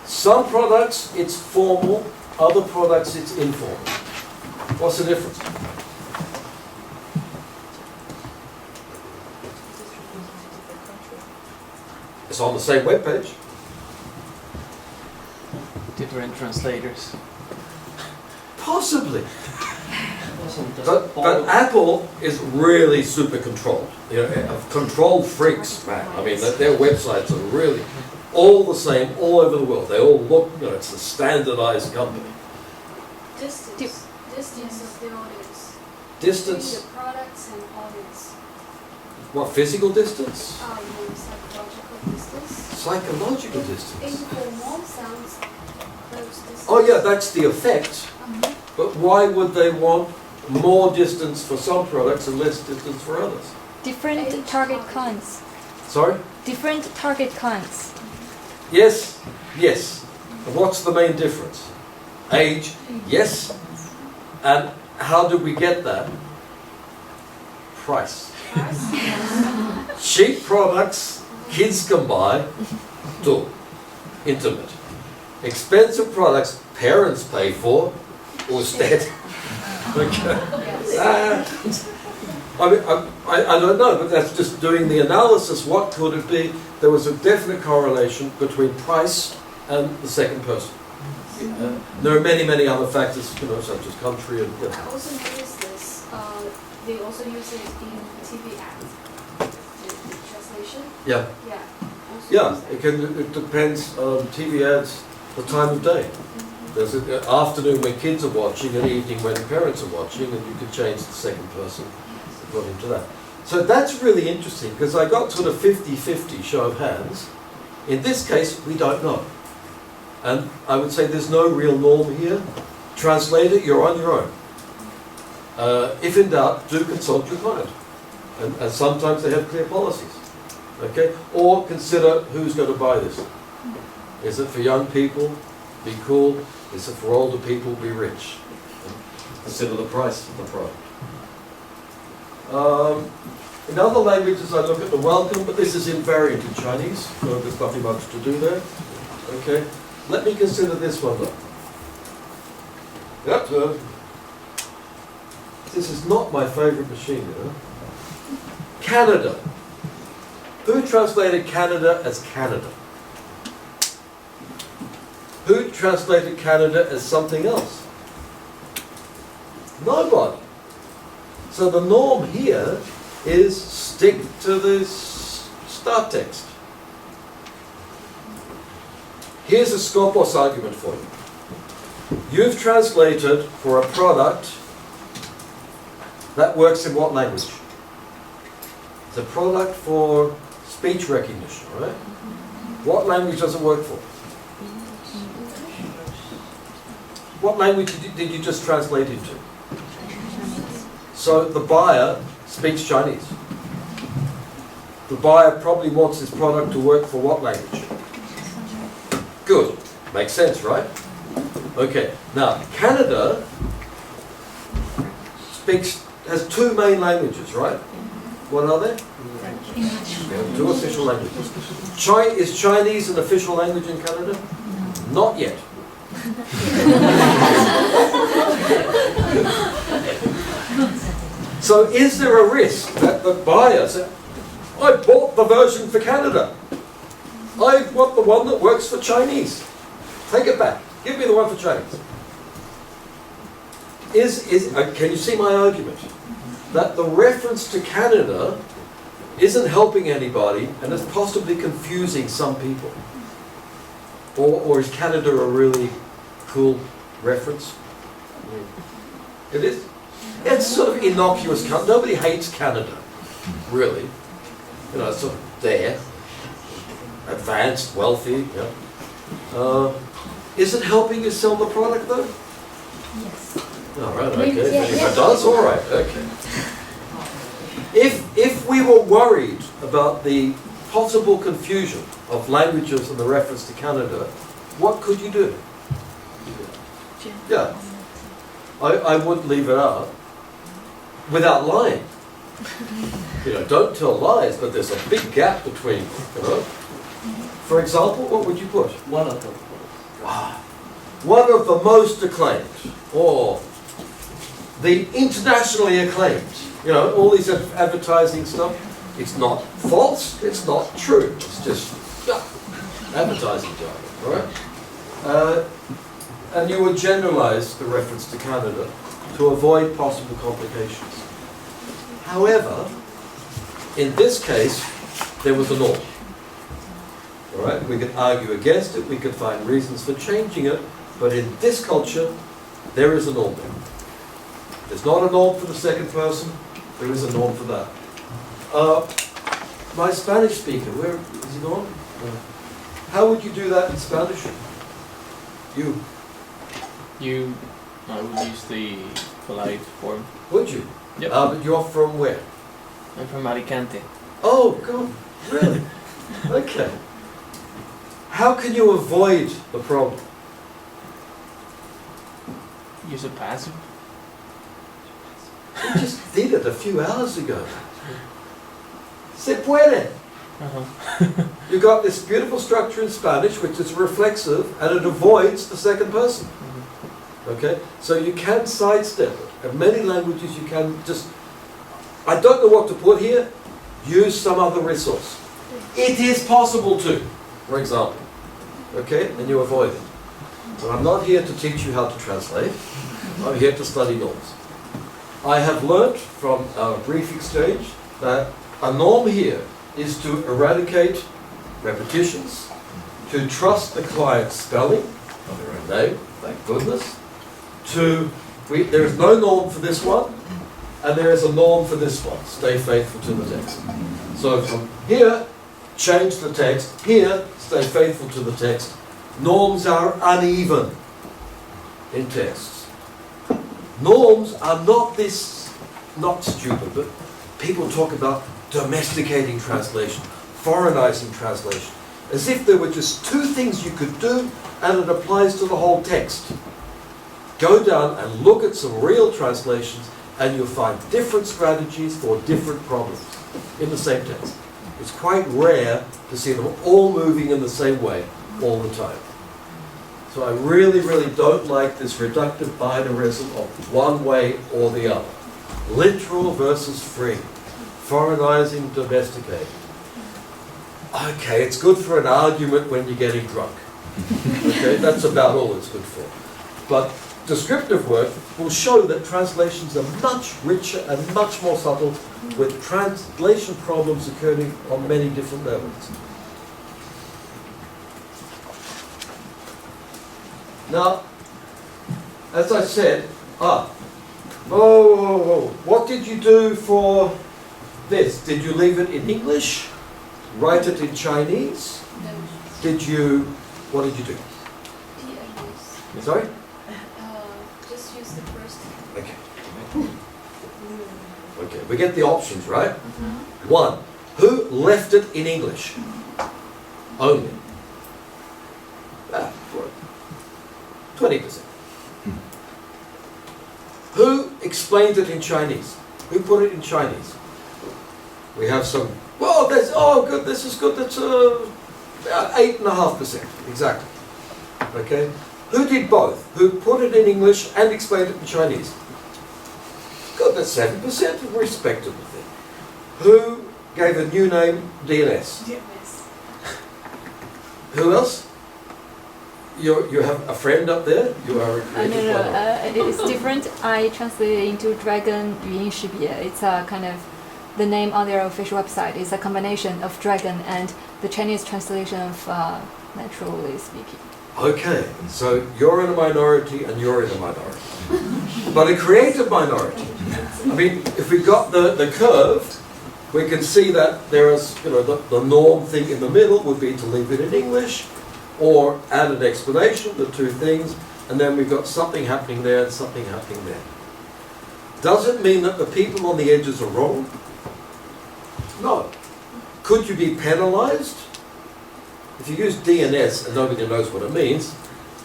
Some products it's formal, other products it's informal. What's the difference? It's on the same web page. Different translators. Possibly. But Apple is really super controlled. You know, control freaks, man. I mean, their websites are really all the same all over the world. They all look, you know, it's a standardized company. Distance of the audience. Distance, Between the products and audience. what, physical distance? Psychological distance. Psychological distance. Informal sounds close distance. Oh yeah, that's the effect. But why would they want more distance for some products and less distance for others? Different target clients. Sorry? Different target clients. Yes, yes. And what's the main difference? Age, yes. And how do we get that? Price. Cheap products kids can buy, too. Intimate. Expensive products parents pay for, instead. I mean, I don't know, but that's just doing the analysis. What could it be? There was a definite correlation between price and the second person. There are many, many other factors, such as country and. I also noticed this. They also use it in TV ads. The translation. Yeah. Yeah. Also Yeah, use that. it depends on TV ads, the time of day. There's an afternoon when kids are watching, an evening when parents are watching, and you could change the second person according to that. So that's really interesting, because I got sort of 50-50 show of hands. In this case, we don't know. And I would say there's no real norm here. Translator, you're on your own. If in doubt, do consult your client. And sometimes they have clear policies. Okay? Or consider who's going to buy this. Is it for young people? Be cool. Is it for older people? Be rich. Consider the price of the product. In other languages, I look at the welcome, but this is invariant in Chinese, so there's nothing much to do there. Okay? Let me consider this one though. Yep. This is not my favorite machine, Canada. Who translated Canada as Canada? Who translated Canada as something else? Nobody. So the norm here is stick to this start text. Here's a Skopos argument for you. You've translated for a product that works in what language? It's a product for speech recognition, right? What language does it work for? What language did you just translate into? So the buyer speaks Chinese. The buyer probably wants his product to work for what language? Good. Makes sense, right? Okay. Now, Canada has two main languages, right? What are they? Yeah, two official languages. Is Chinese an official language in Canada? Not yet. So is there a risk that the buyer says, I bought the version for Canada. I want the one that works for Chinese. Take it back. Give me the one for Chinese. Can you see my argument? That the reference to Canada isn't helping anybody and is possibly confusing some people. Or is Canada a really cool reference? It is. It's sort of innocuous. Nobody hates Canada, really. It's sort of there. Advanced, wealthy. Yeah. Is it helping you sell the product though? Yes. All right. Okay. If it does, all right. Okay. If we were worried about the possible confusion of languages and the reference to Canada, what could you do? Yeah. I would leave it out without lying. Don't tell lies, but there's a big gap between, For example, what would you put? One of them. One of the most acclaimed, or the internationally acclaimed. All these advertising stuff. It's not false, it's not true. It's just advertising jargon, all right? And you would generalize the reference to Canada to avoid possible complications. However, in this case, there was a norm. All right? We could argue against it, we could find reasons for changing it, but in this culture, there is a norm there. There's not a norm for the second person, there is a norm for that. My Spanish speaker, where is he gone? How would you do that in Spanish? I would use the polite form. Would you? Yep. But you're from where? I'm from Alicante. Oh, God, really? Okay. How can you avoid the problem? Use a passive. We just did it a few hours ago. Se puede. You got this beautiful structure in Spanish, which is reflexive, and it avoids the second person. Okay? So you can sidestep it. In many languages you can just, I don't know what to put here, use some other resource. It is possible to, for example. Okay? And you avoid it. But I'm not here to teach you how to translate. I'm here to study norms. I have learnt from our brief exchange that a norm here is to eradicate repetitions, to trust the client's spelling of their own name, thank goodness, there is no norm for this one, and there is a norm for this one, stay faithful to the text. So from here, change the text, here, stay faithful to the text. Norms are uneven in texts. Norms are not stupid, but people talk about domesticating translation, foreignizing translation, as if there were just two things you could do and it applies to the whole text. Go down and look at some real translations and you'll find different strategies for different problems in the same text. It's quite rare to see them all moving in the same way all the time. So I really, really don't like this reductive binarism of one way or the other. Literal versus free. Foreignizing, domesticating. Okay, it's good for an argument when you're getting drunk. Okay, that's about all it's good for. But descriptive work will show that translations are much richer and much more subtle, with translation problems occurring on many different levels. Now, as I said, what did you do for this? Did you leave it in English? Write it in Chinese? No. What did you do? TNS. Sorry? Just use the first. Okay. Okay, we get the options, right? One, who left it in English? Only. 20%. Who explained it in Chinese? Who put it in Chinese? We have some, good, this is good, that's 8.5%, exactly. Okay? Who did both? Who put it in English and explained it in Chinese? Good, that's 7%, a respectable thing. Who gave a new name, DNS? DNS. Who else? You have a friend up there? You are a creative No, it's different. I translated into Dragon 语音识别. It's a kind of, the name on their official website is a combination of Dragon and the Chinese translation of naturally speaking. Okay, so you're in a minority and you're in a minority. But a creative minority. I mean, if we got the curve, we can see that there is, the norm thing in the middle would be to leave it in English, or add an explanation, the two things, and then we've got something happening there and something happening there. Does it mean that the people on the edges are wrong? No. Could you be penalized? If you use DNS and nobody knows what it means,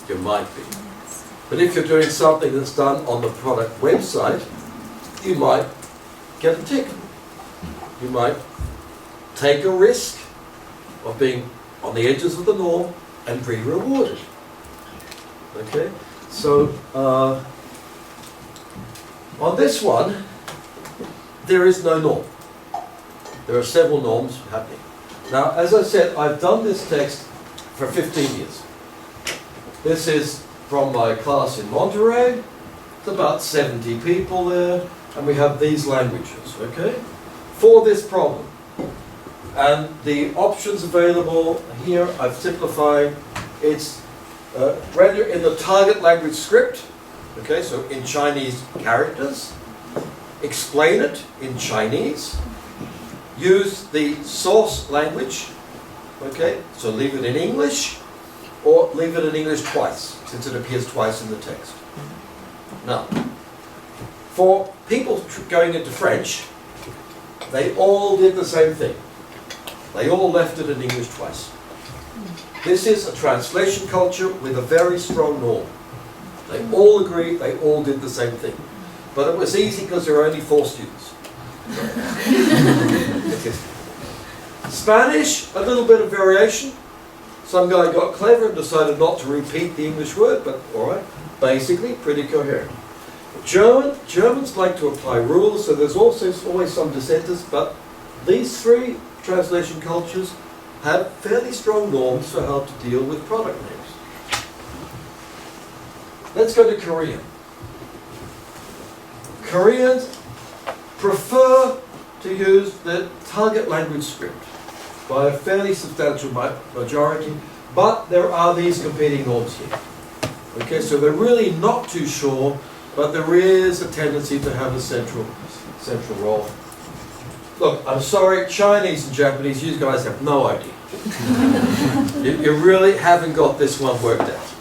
you might be. But if you're doing something that's done on the product website, you might get a ticket. You might take a risk of being on the edges of the norm and be rewarded. Okay? So, on this one, there is no norm. There are several norms happening. Now, as I said, I've done this text for 15 years. This is from my class in Monterey. It's about 70 people there, and we have these languages, okay? For this problem. And the options available here, I've simplified. It's render in the target language script, okay, so in Chinese characters. Explain it in Chinese. Use the source language, okay, so leave it in English, or leave it in English twice, since it appears twice in the text. Now, for people going into French, they all did the same thing. They all left it in English twice. This is a translation culture with a very strong norm. They all agree, they all did the same thing. But it was easy because there were only 4 students. Spanish, a little bit of variation. Some guy got clever and decided not to repeat the English word, but alright, basically pretty coherent. Germans like to apply rules, so there's also always some dissenters, but these 3 translation cultures have fairly strong norms for how to deal with product names. Let's go to Korean. Koreans prefer to use the target language script by a fairly substantial majority, but there are these competing norms here. Okay, so they're really not too sure, but there is a tendency to have a central role. Look, I'm sorry, Chinese and Japanese, you guys have no idea. You really haven't got this one worked out.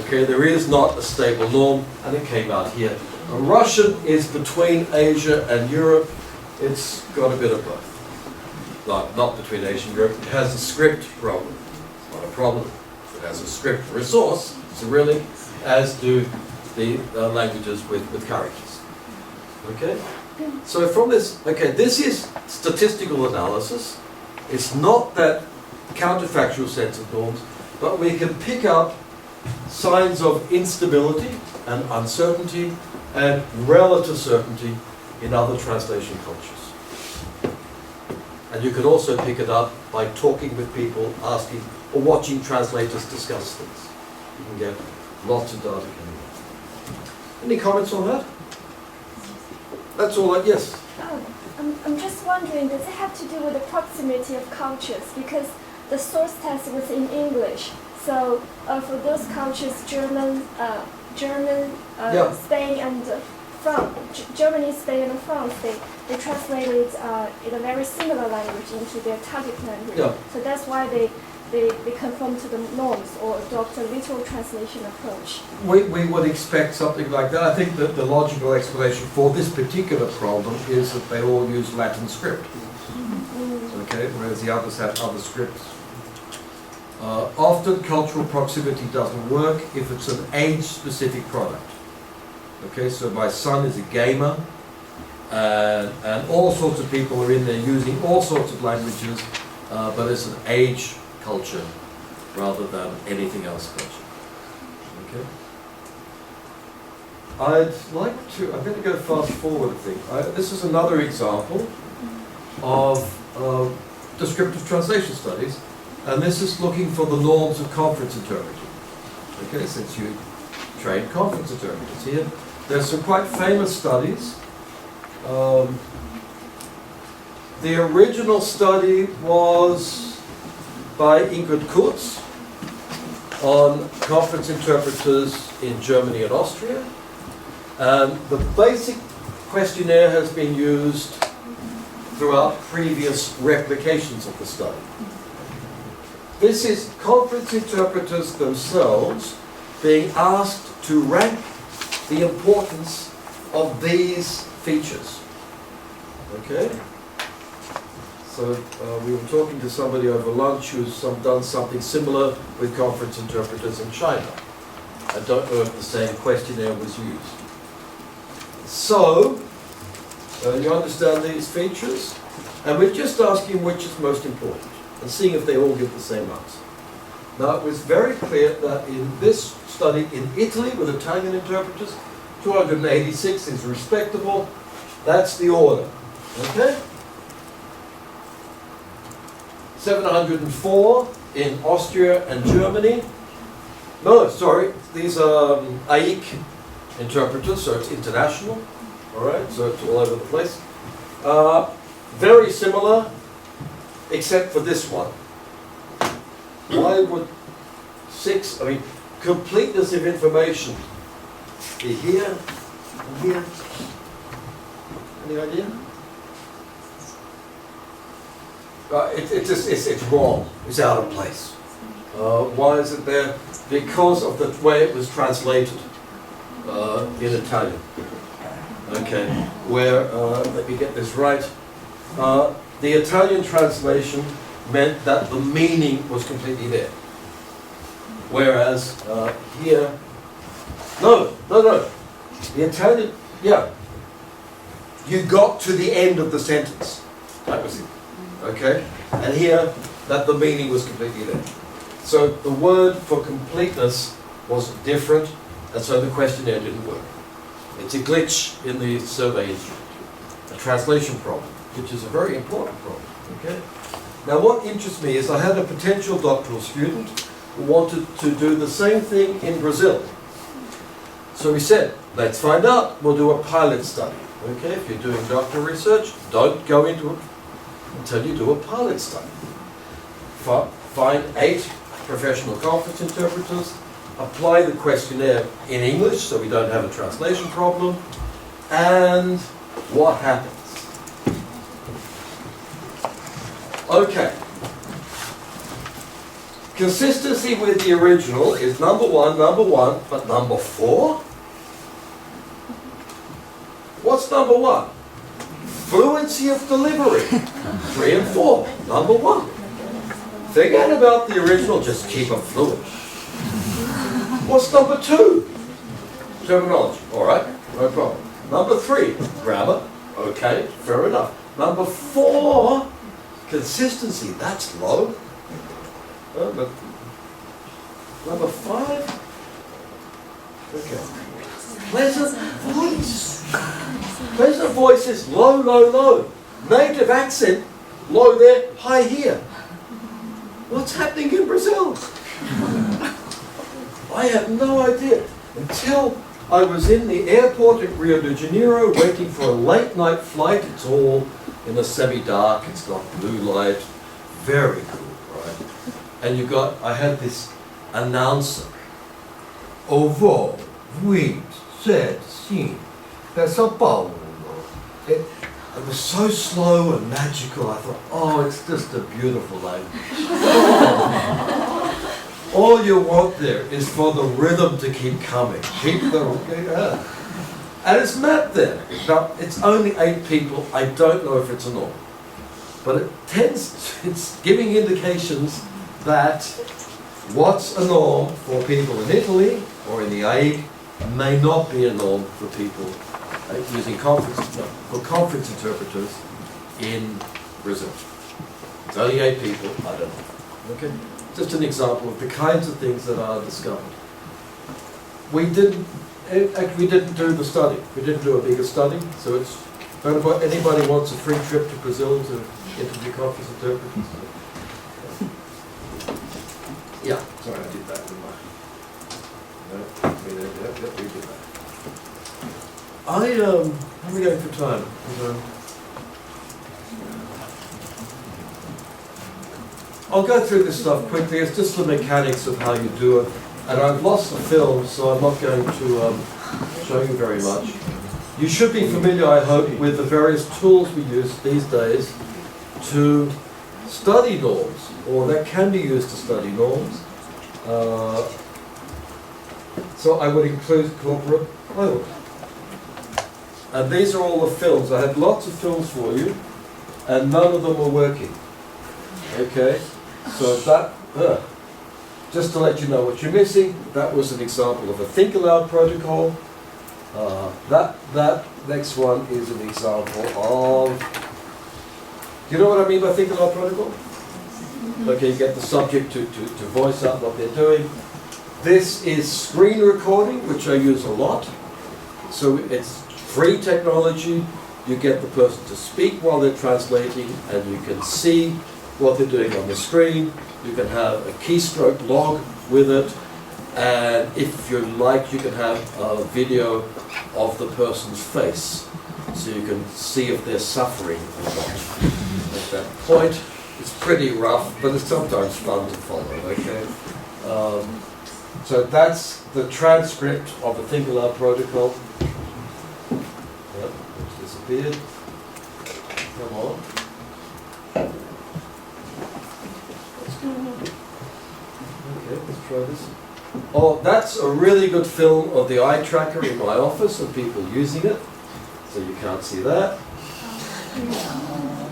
Okay, there is not a stable norm, and it came out here. Russian is between Asia and Europe. It's got a bit of both. Not between Asia and Europe. It has a script problem. It's not a problem. It has a script resource, so really, as do the languages with characters. Okay? So from this, okay, this is statistical analysis. It's not that counterfactual sense of norms, but we can pick up signs of instability and uncertainty and relative certainty in other translation cultures. And you can also pick it up by talking with people, asking, or watching translators discuss things. You can get lots of data coming in. Any comments on that? That's all right, yes? I'm just wondering, does it have to do with the proximity of cultures? Because the source text was in English. So for those cultures, German, Yeah. Spain and France, Germany, Spain and France, they translated in a very similar language into their target language. Yeah. So that's why they conform to the norms or adopt a literal translation approach. We would expect something like that. I think that the logical explanation for this particular problem is that they all use Latin script. Okay, whereas the others have other scripts. Often cultural proximity doesn't work if it's an age-specific product. Okay, so my son is a gamer, and all sorts of people are in there using all sorts of languages, but it's an age culture rather than anything else culture. Okay. I'm going to go fast forward, I think. This is another example of descriptive translation studies, and this is looking for the norms of conference interpreting. Okay, since you train conference interpreters here, there's some quite famous studies. The original study was by Ingrid Kurz on conference interpreters in Germany and Austria. And the basic questionnaire has been used throughout previous replications of the study. This is conference interpreters themselves being asked to rank the importance of these features. Okay? So we were talking to somebody over lunch who's done something similar with conference interpreters in China. I don't know if the same questionnaire was used. So, you understand these features, and we're just asking which is most important, and seeing if they all give the same answer. Now, it was very clear that in this study in Italy with Italian interpreters, 286 is respectable. That's the order. Okay? 704 in Austria and Germany. No, sorry, these are AIC interpreters, so it's international. All right, so it's all over the place. Very similar, except for this one. Why would completeness of information be here and here? Any idea? It's wrong. It's out of place. Why is it there? Because of the way it was translated in Italian. Okay, where, let me get this right. The Italian translation meant that the meaning was completely there. Whereas here, no. The Italian, yeah. You got to the end of the sentence. That was it. Okay? And here, that the meaning was completely there. So the word for completeness was different, and so the questionnaire didn't work. It's a glitch in the survey instrument, a translation problem, which is a very important problem. Okay? Now what interests me is I had a potential doctoral student who wanted to do the same thing in Brazil. So we said, let's find out. We'll do a pilot study. Okay, if you're doing doctoral research, don't go into it until you do a pilot study. Find 8 professional conference interpreters, apply the questionnaire in English so we don't have a translation problem, and what happens? Okay. Consistency with the original is number one, but number 4? What's number 1? Fluency of delivery. 3 and 4, number 1. Forget about the original, just keep them fluent. What's number 2? Terminology, alright, no problem. Number 3, grammar, okay, fair enough. Number 4, consistency, that's low. But number 5, okay. Pleasant voice. Pleasant voice is low, low, low. Native accent, low there, high here. What's happening in Brazil? I have no idea until I was in the airport at Rio de Janeiro waiting for a late night flight. It's all in the semi-dark, it's got blue light, very cool, right? And I had this announcer. Au voo, oui, c'est, sim, São Paulo. It was so slow and magical, I thought, oh, it's just a beautiful language. All you want there is for the rhythm to keep coming. And it's mapped there. Now, it's only 8 people. I don't know if it's a norm. But it's giving indications that what's a norm for people in Italy or in the Hague may not be a norm for people using conference interpreters in Brazil. It's only 8 people, I don't know. Okay? Just an example of the kinds of things that are discovered. We didn't do the study. We didn't do a bigger study, so it's, if anybody wants a free trip to Brazil to interview conference interpreters. Yeah, sorry, I did that with my... No, we did that. How are we going for time? I'll go through this stuff quickly. It's just the mechanics of how you do it. And I've lost the film, so I'm not going to show you very much. You should be familiar, I hope, with the various tools we use these days to study norms, or that can be used to study norms. So I would include corporate pilot. And these are all the films. I had lots of films for you, and none of them were working. Okay? So that, just to let you know what you're missing, that was an example of a think aloud protocol. That next one is an example of, you know what I mean by think aloud protocol? Okay, you get the subject to voice out what they're doing. This is screen recording, which I use a lot. So it's free technology. You get the person to speak while they're translating, and you can see what they're doing on the screen. You can have a keystroke log with it, and if you like, you can have a video of the person's face, so you can see if they're suffering or not. At that point, it's pretty rough, but it's sometimes fun to follow, okay? So that's the transcript of the Think Aloud protocol. Yep, it's disappeared. Come on. What's going on? Okay, let's try this. Oh, that's a really good film of the eye tracker in my office and people using it. So you can't see that.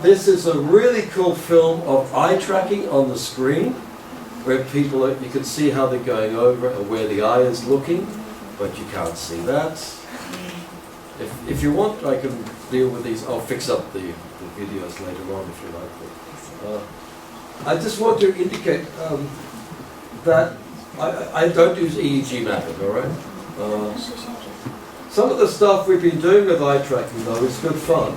This is a really cool film of eye tracking on the screen, where people, you can see how they're going over and where the eye is looking, but you can't see that. If you want, I can deal with these. I'll fix up the videos later on if you like. I just want to indicate that I don't use EEG mapping, all right? Some of the stuff we've been doing with eye tracking, though, is good fun.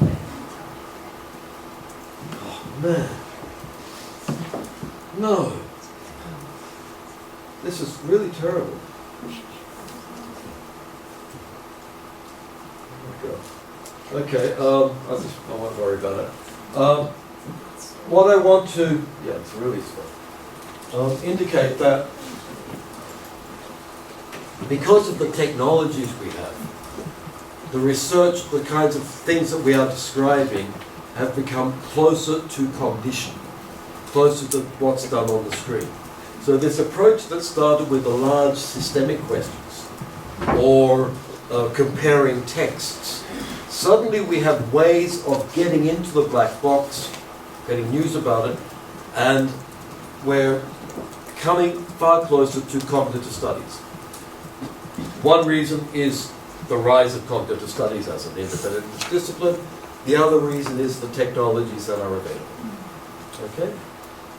Oh, man. No. This is really terrible. Okay, I won't worry about it. What I want to, yeah, it's really slow, indicate that because of the technologies we have, the research, the kinds of things that we are describing have become closer to cognition, closer to what's done on the screen. So this approach that started with the large systemic questions or comparing texts, suddenly we have ways of getting into the black box, getting news about it, and we're coming far closer to cognitive studies. One reason is the rise of cognitive studies as an independent discipline. The other reason is the technologies that are available. Okay?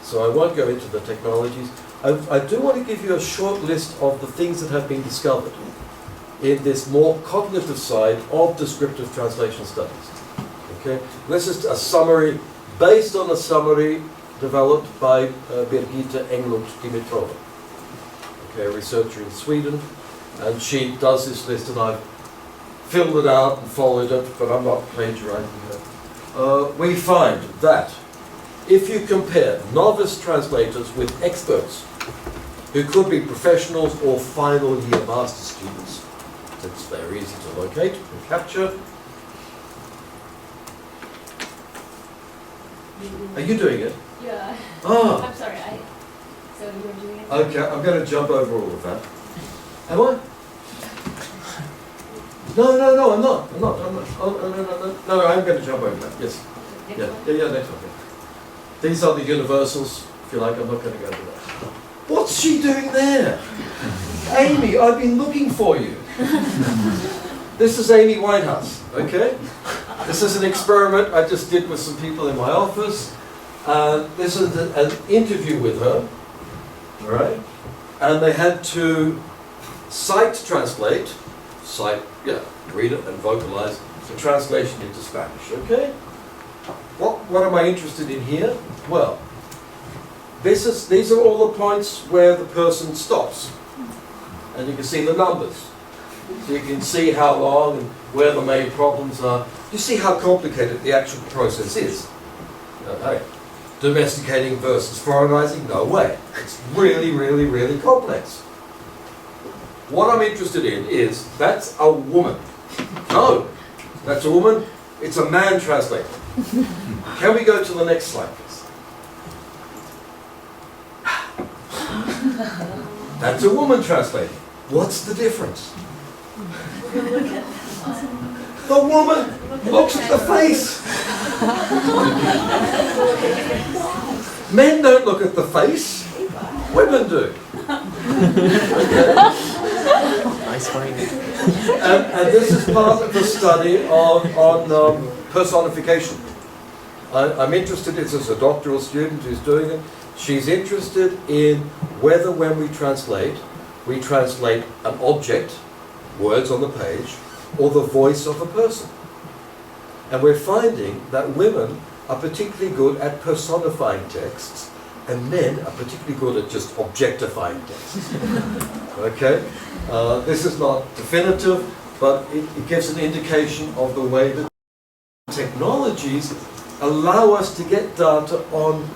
So I won't go into the technologies. I do want to give you a short list of the things that have been discovered in this more cognitive side of descriptive translation studies. Okay? This is a summary, based on a summary developed by Birgitta Englund-Dimitrova, okay, a researcher in Sweden, and she does this list, and I've filled it out and followed it, but I'm not plagiarizing it. We find that if you compare novice translators with experts, who could be professionals or final year master students, since they're easy to locate and capture. Are you doing it? Yeah. Ah. I'm sorry. So you're doing it? Okay, I'm going to jump over all of that. Am I? No, I'm not. Oh, no, I'm going to jump over that. Yes. Next Yeah, one? yeah, next one. Yeah. These are the universals. If you like, I'm not going to go to that. What's she doing there? Amy, I've been looking for you. This is Amy Winehouse, okay? This is an experiment I just did with some people in my office. This is an interview with her, all right? And they had to sight translate, read it and vocalize the translation into Spanish, okay? What am I interested in here? Well, these are all the points where the person stops. And you can see the numbers. So you can see how long and where the main problems are. You see how complicated the actual process is. Okay. Domesticating versus foreignizing? No way. It's really, really, really complex. What I'm interested in is, that's a woman. No, that's a woman. It's a man translator. Can we go to the next slide, please? That's a woman translating. What's the difference? The woman looks at the face. Men don't look at the face. Women do. Nice finding. And this is part of the study on personification. I'm interested, this is a doctoral student who's doing it. She's interested in whether when we translate an object, words on the page, or the voice of a person. And we're finding that women are particularly good at personifying texts, and men are particularly good at just objectifying texts. Okay? This is not definitive, but it gives an indication of the way that technologies allow us to get data on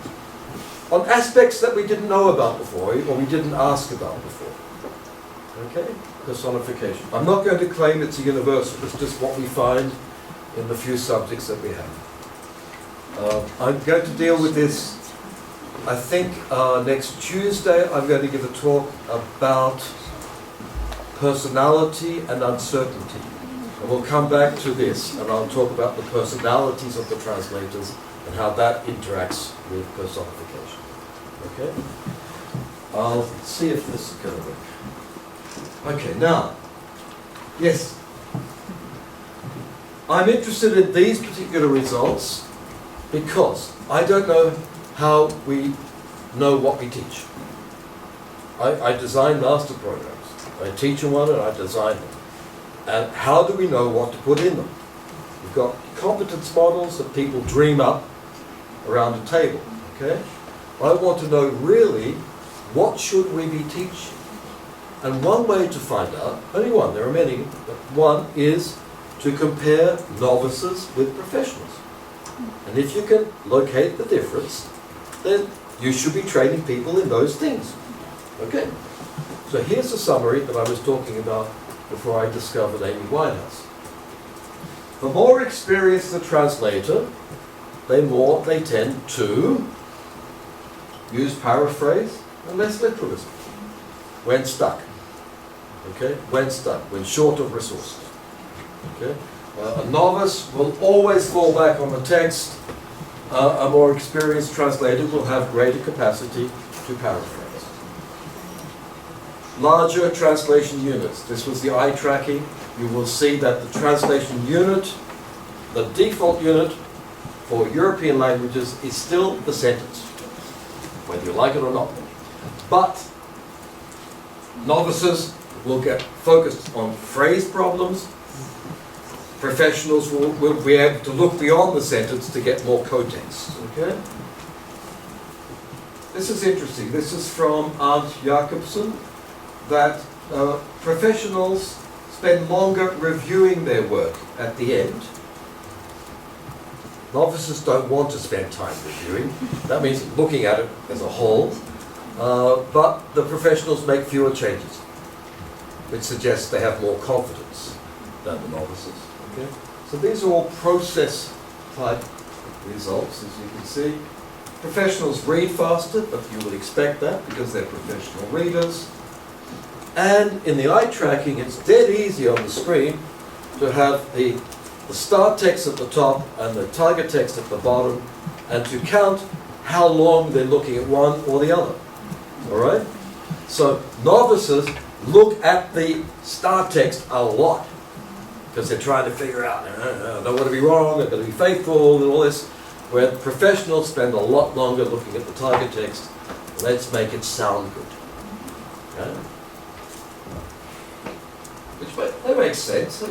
aspects that we didn't know about before, or we didn't ask about before. Okay? Personification. I'm not going to claim it's a universal, it's just what we find in the few subjects that we have. I'm going to deal with this, I think next Tuesday I'm going to give a talk about personality and uncertainty. And we'll come back to this, and I'll talk about the personalities of the translators and how that interacts with personification. Okay? I'll see if this is going to work. Okay, now, yes. I'm interested in these particular results because I don't know how we know what we teach. I design master programs. I teach them one and I design them. And how do we know what to put in them? We've got competence models that people dream up around a table, okay? I want to know really, what should we be teaching? And one way to find out, only one, there are many, but one is to compare novices with professionals. And if you can locate the difference, then you should be training people in those things. Okay? So here's a summary that I was talking about before I discovered Amy Winehouse. The more experienced the translator, they tend to use paraphrase and less literalism when stuck. Okay? When stuck, when short of resources. Okay? A novice will always fall back on the text. A more experienced translator will have greater capacity to paraphrase. Larger translation units. This was the eye tracking. You will see that the translation unit, the default unit for European languages is still the sentence, whether you like it or not. But novices will get focused on phrase problems. Professionals will be able to look beyond the sentence to get more context. Okay? This is interesting. This is from Arndt Jacobsen, that professionals spend longer reviewing their work at the end. Novices don't want to spend time reviewing. That means looking at it as a whole. But the professionals make fewer changes, which suggests they have more confidence than the novices. Okay? So these are all process type results, as you can see. Professionals read faster, but you would expect that because they're professional readers. And in the eye tracking, it's dead easy on the screen to have the start text at the top and the target text at the bottom, and to count how long they're looking at one or the other. All right? So novices look at the start text a lot because they're trying to figure out, I don't want to be wrong, I've got to be faithful, and all this. Where professionals spend a lot longer looking at the target text. Let's make it sound good. Okay? That makes sense.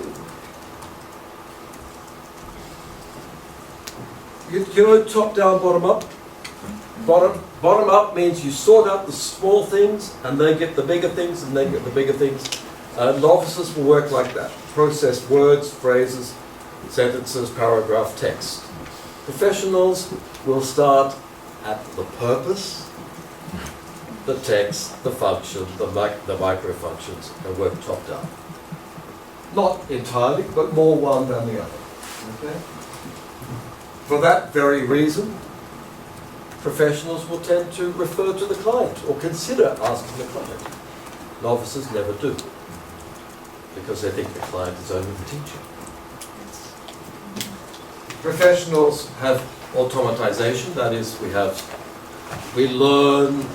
You know, top down, bottom up? Bottom up means you sort out the small things and they get the bigger things and they get the bigger things. Novices will work like that. Process words, phrases, sentences, paragraph, text. Professionals will start at the purpose, the text, the function, the micro functions, and work top down. Not entirely, but more one than the other. Okay? For that very reason, professionals will tend to refer to the client or consider asking the client. Novices never do, because they think the client is only the teacher. Professionals have automatization, that is, we learn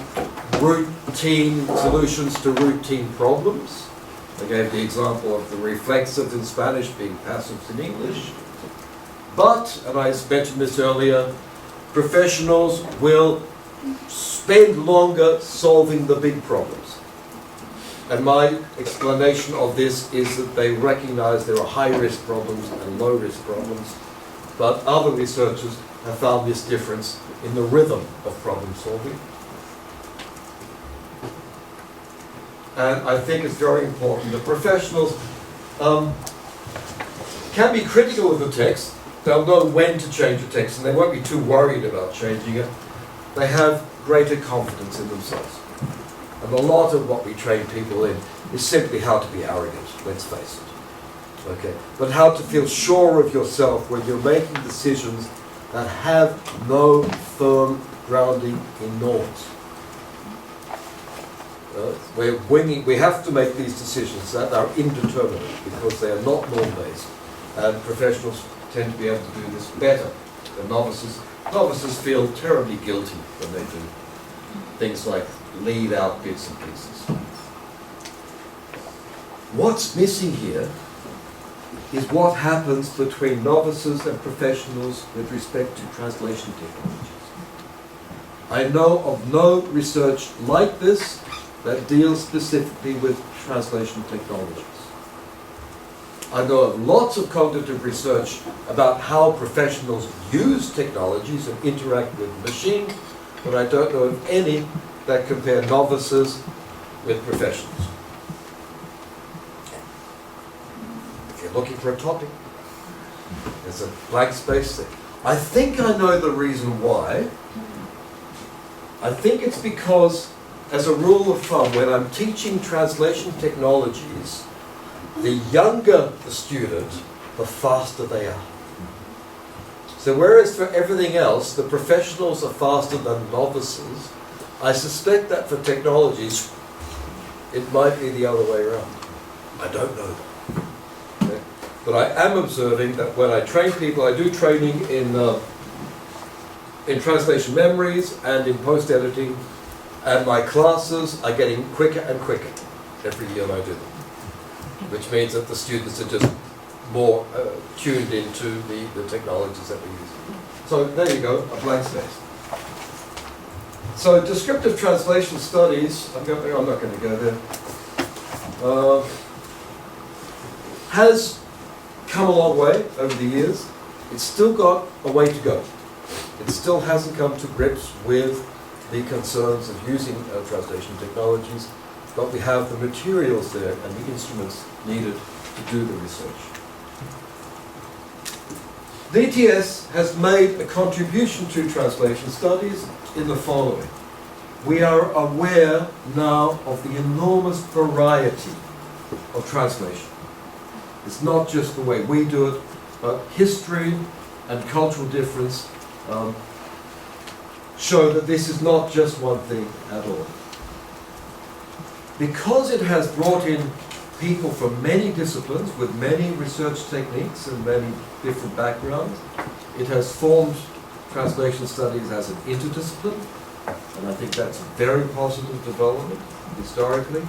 routine solutions to routine problems. I gave the example of the reflexive in Spanish being passives in English. But, and I mentioned this earlier, professionals will spend longer solving the big problems. And my explanation of this is that they recognize there are high-risk problems and low-risk problems. But other researchers have found this difference in the rhythm of problem solving. And I think it's very important that professionals can be critical of the text. They'll know when to change the text and they won't be too worried about changing it. They have greater confidence in themselves. And a lot of what we train people in is simply how to be arrogant, let's face it. Okay, but how to feel sure of yourself when you're making decisions that have no firm grounding in norms. We're winging. We have to make these decisions that are indeterminate because they are not norm-based, and professionals tend to be able to do this better than novices. Novices feel terribly guilty when they do things like leave out bits and pieces. What's missing here is what happens between novices and professionals with respect to translation technologies. I know of no research like this that deals specifically with translation technologies. I know of lots of cognitive research about how professionals use technologies and interact with machines, but I don't know of any that compare novices with professionals. If you You're looking for a topic. There's a blank space there. I think I know the reason why. I think it's because, as a rule of thumb, when I'm teaching translation technologies, the younger the student, the faster they are. So whereas for everything else, the professionals are faster than novices, I suspect that for technologies, it might be the other way around. I don't know that. Okay? But I am observing that when I train people, I do training in translation memories and in post-editing, and my classes are getting quicker and quicker every year I do them, which means that the students are just more tuned into the technologies that we use. So there you go, a blank space. So descriptive translation studies, I'm not going to go there, has come a long way over the years. It's still got a way to go. It still hasn't come to grips with the concerns of using translation technologies, but we have the materials there and the instruments needed to do the research. DTS has made a contribution to translation studies in the following. We are aware now of the enormous variety of translation. It's not just the way we do it, but history and cultural difference show that this is not just one thing at all. Because it has brought in people from many disciplines with many research techniques and many different backgrounds, it has formed translation studies as an interdiscipline, and I think that's a very positive development historically.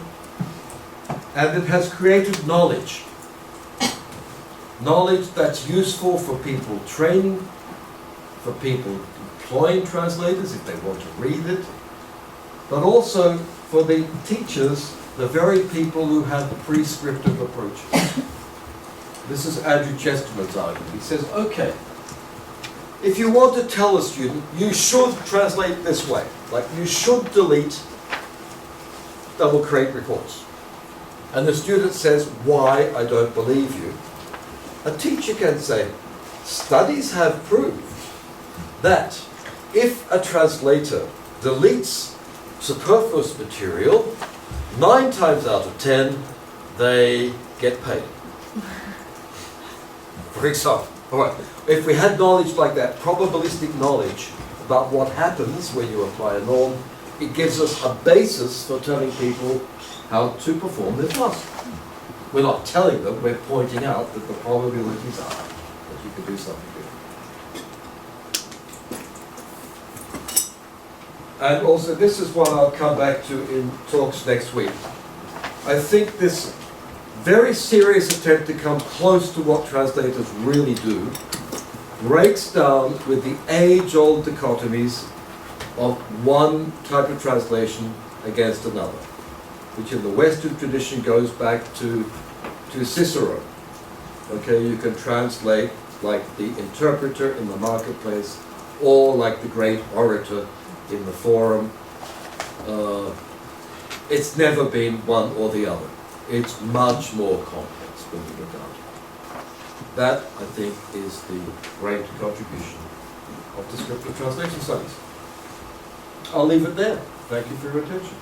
And it has created knowledge. Knowledge that's useful for people training, for people employing translators if they want to read it, but also for the teachers, the very people who have the prescriptive approaches. This is Andrew Chesterton's argument. He says, okay, if you want to tell a student, you should translate this way, like you should delete double create reports. And the student says, why, I don't believe you. A teacher can say, studies have proved that if a translator deletes superfluous material, 9 times out of 10, they get paid. For example, all right, if we had knowledge like that, probabilistic knowledge about what happens when you apply a norm, it gives us a basis for telling people how to perform their task. We're not telling them, we're pointing out that the probabilities are that you can do something different. And also, this is what I'll come back to in talks next week. I think this very serious attempt to come close to what translators really do breaks down with the age-old dichotomies of one type of translation against another, which in the Western tradition goes back to Cicero. Okay, you can translate like the interpreter in the marketplace or like the great orator in the forum. It's never been one or the other. It's much more complex when you look at it. That, I think, is the great contribution of descriptive translation studies. I'll leave it there. Thank you for your attention.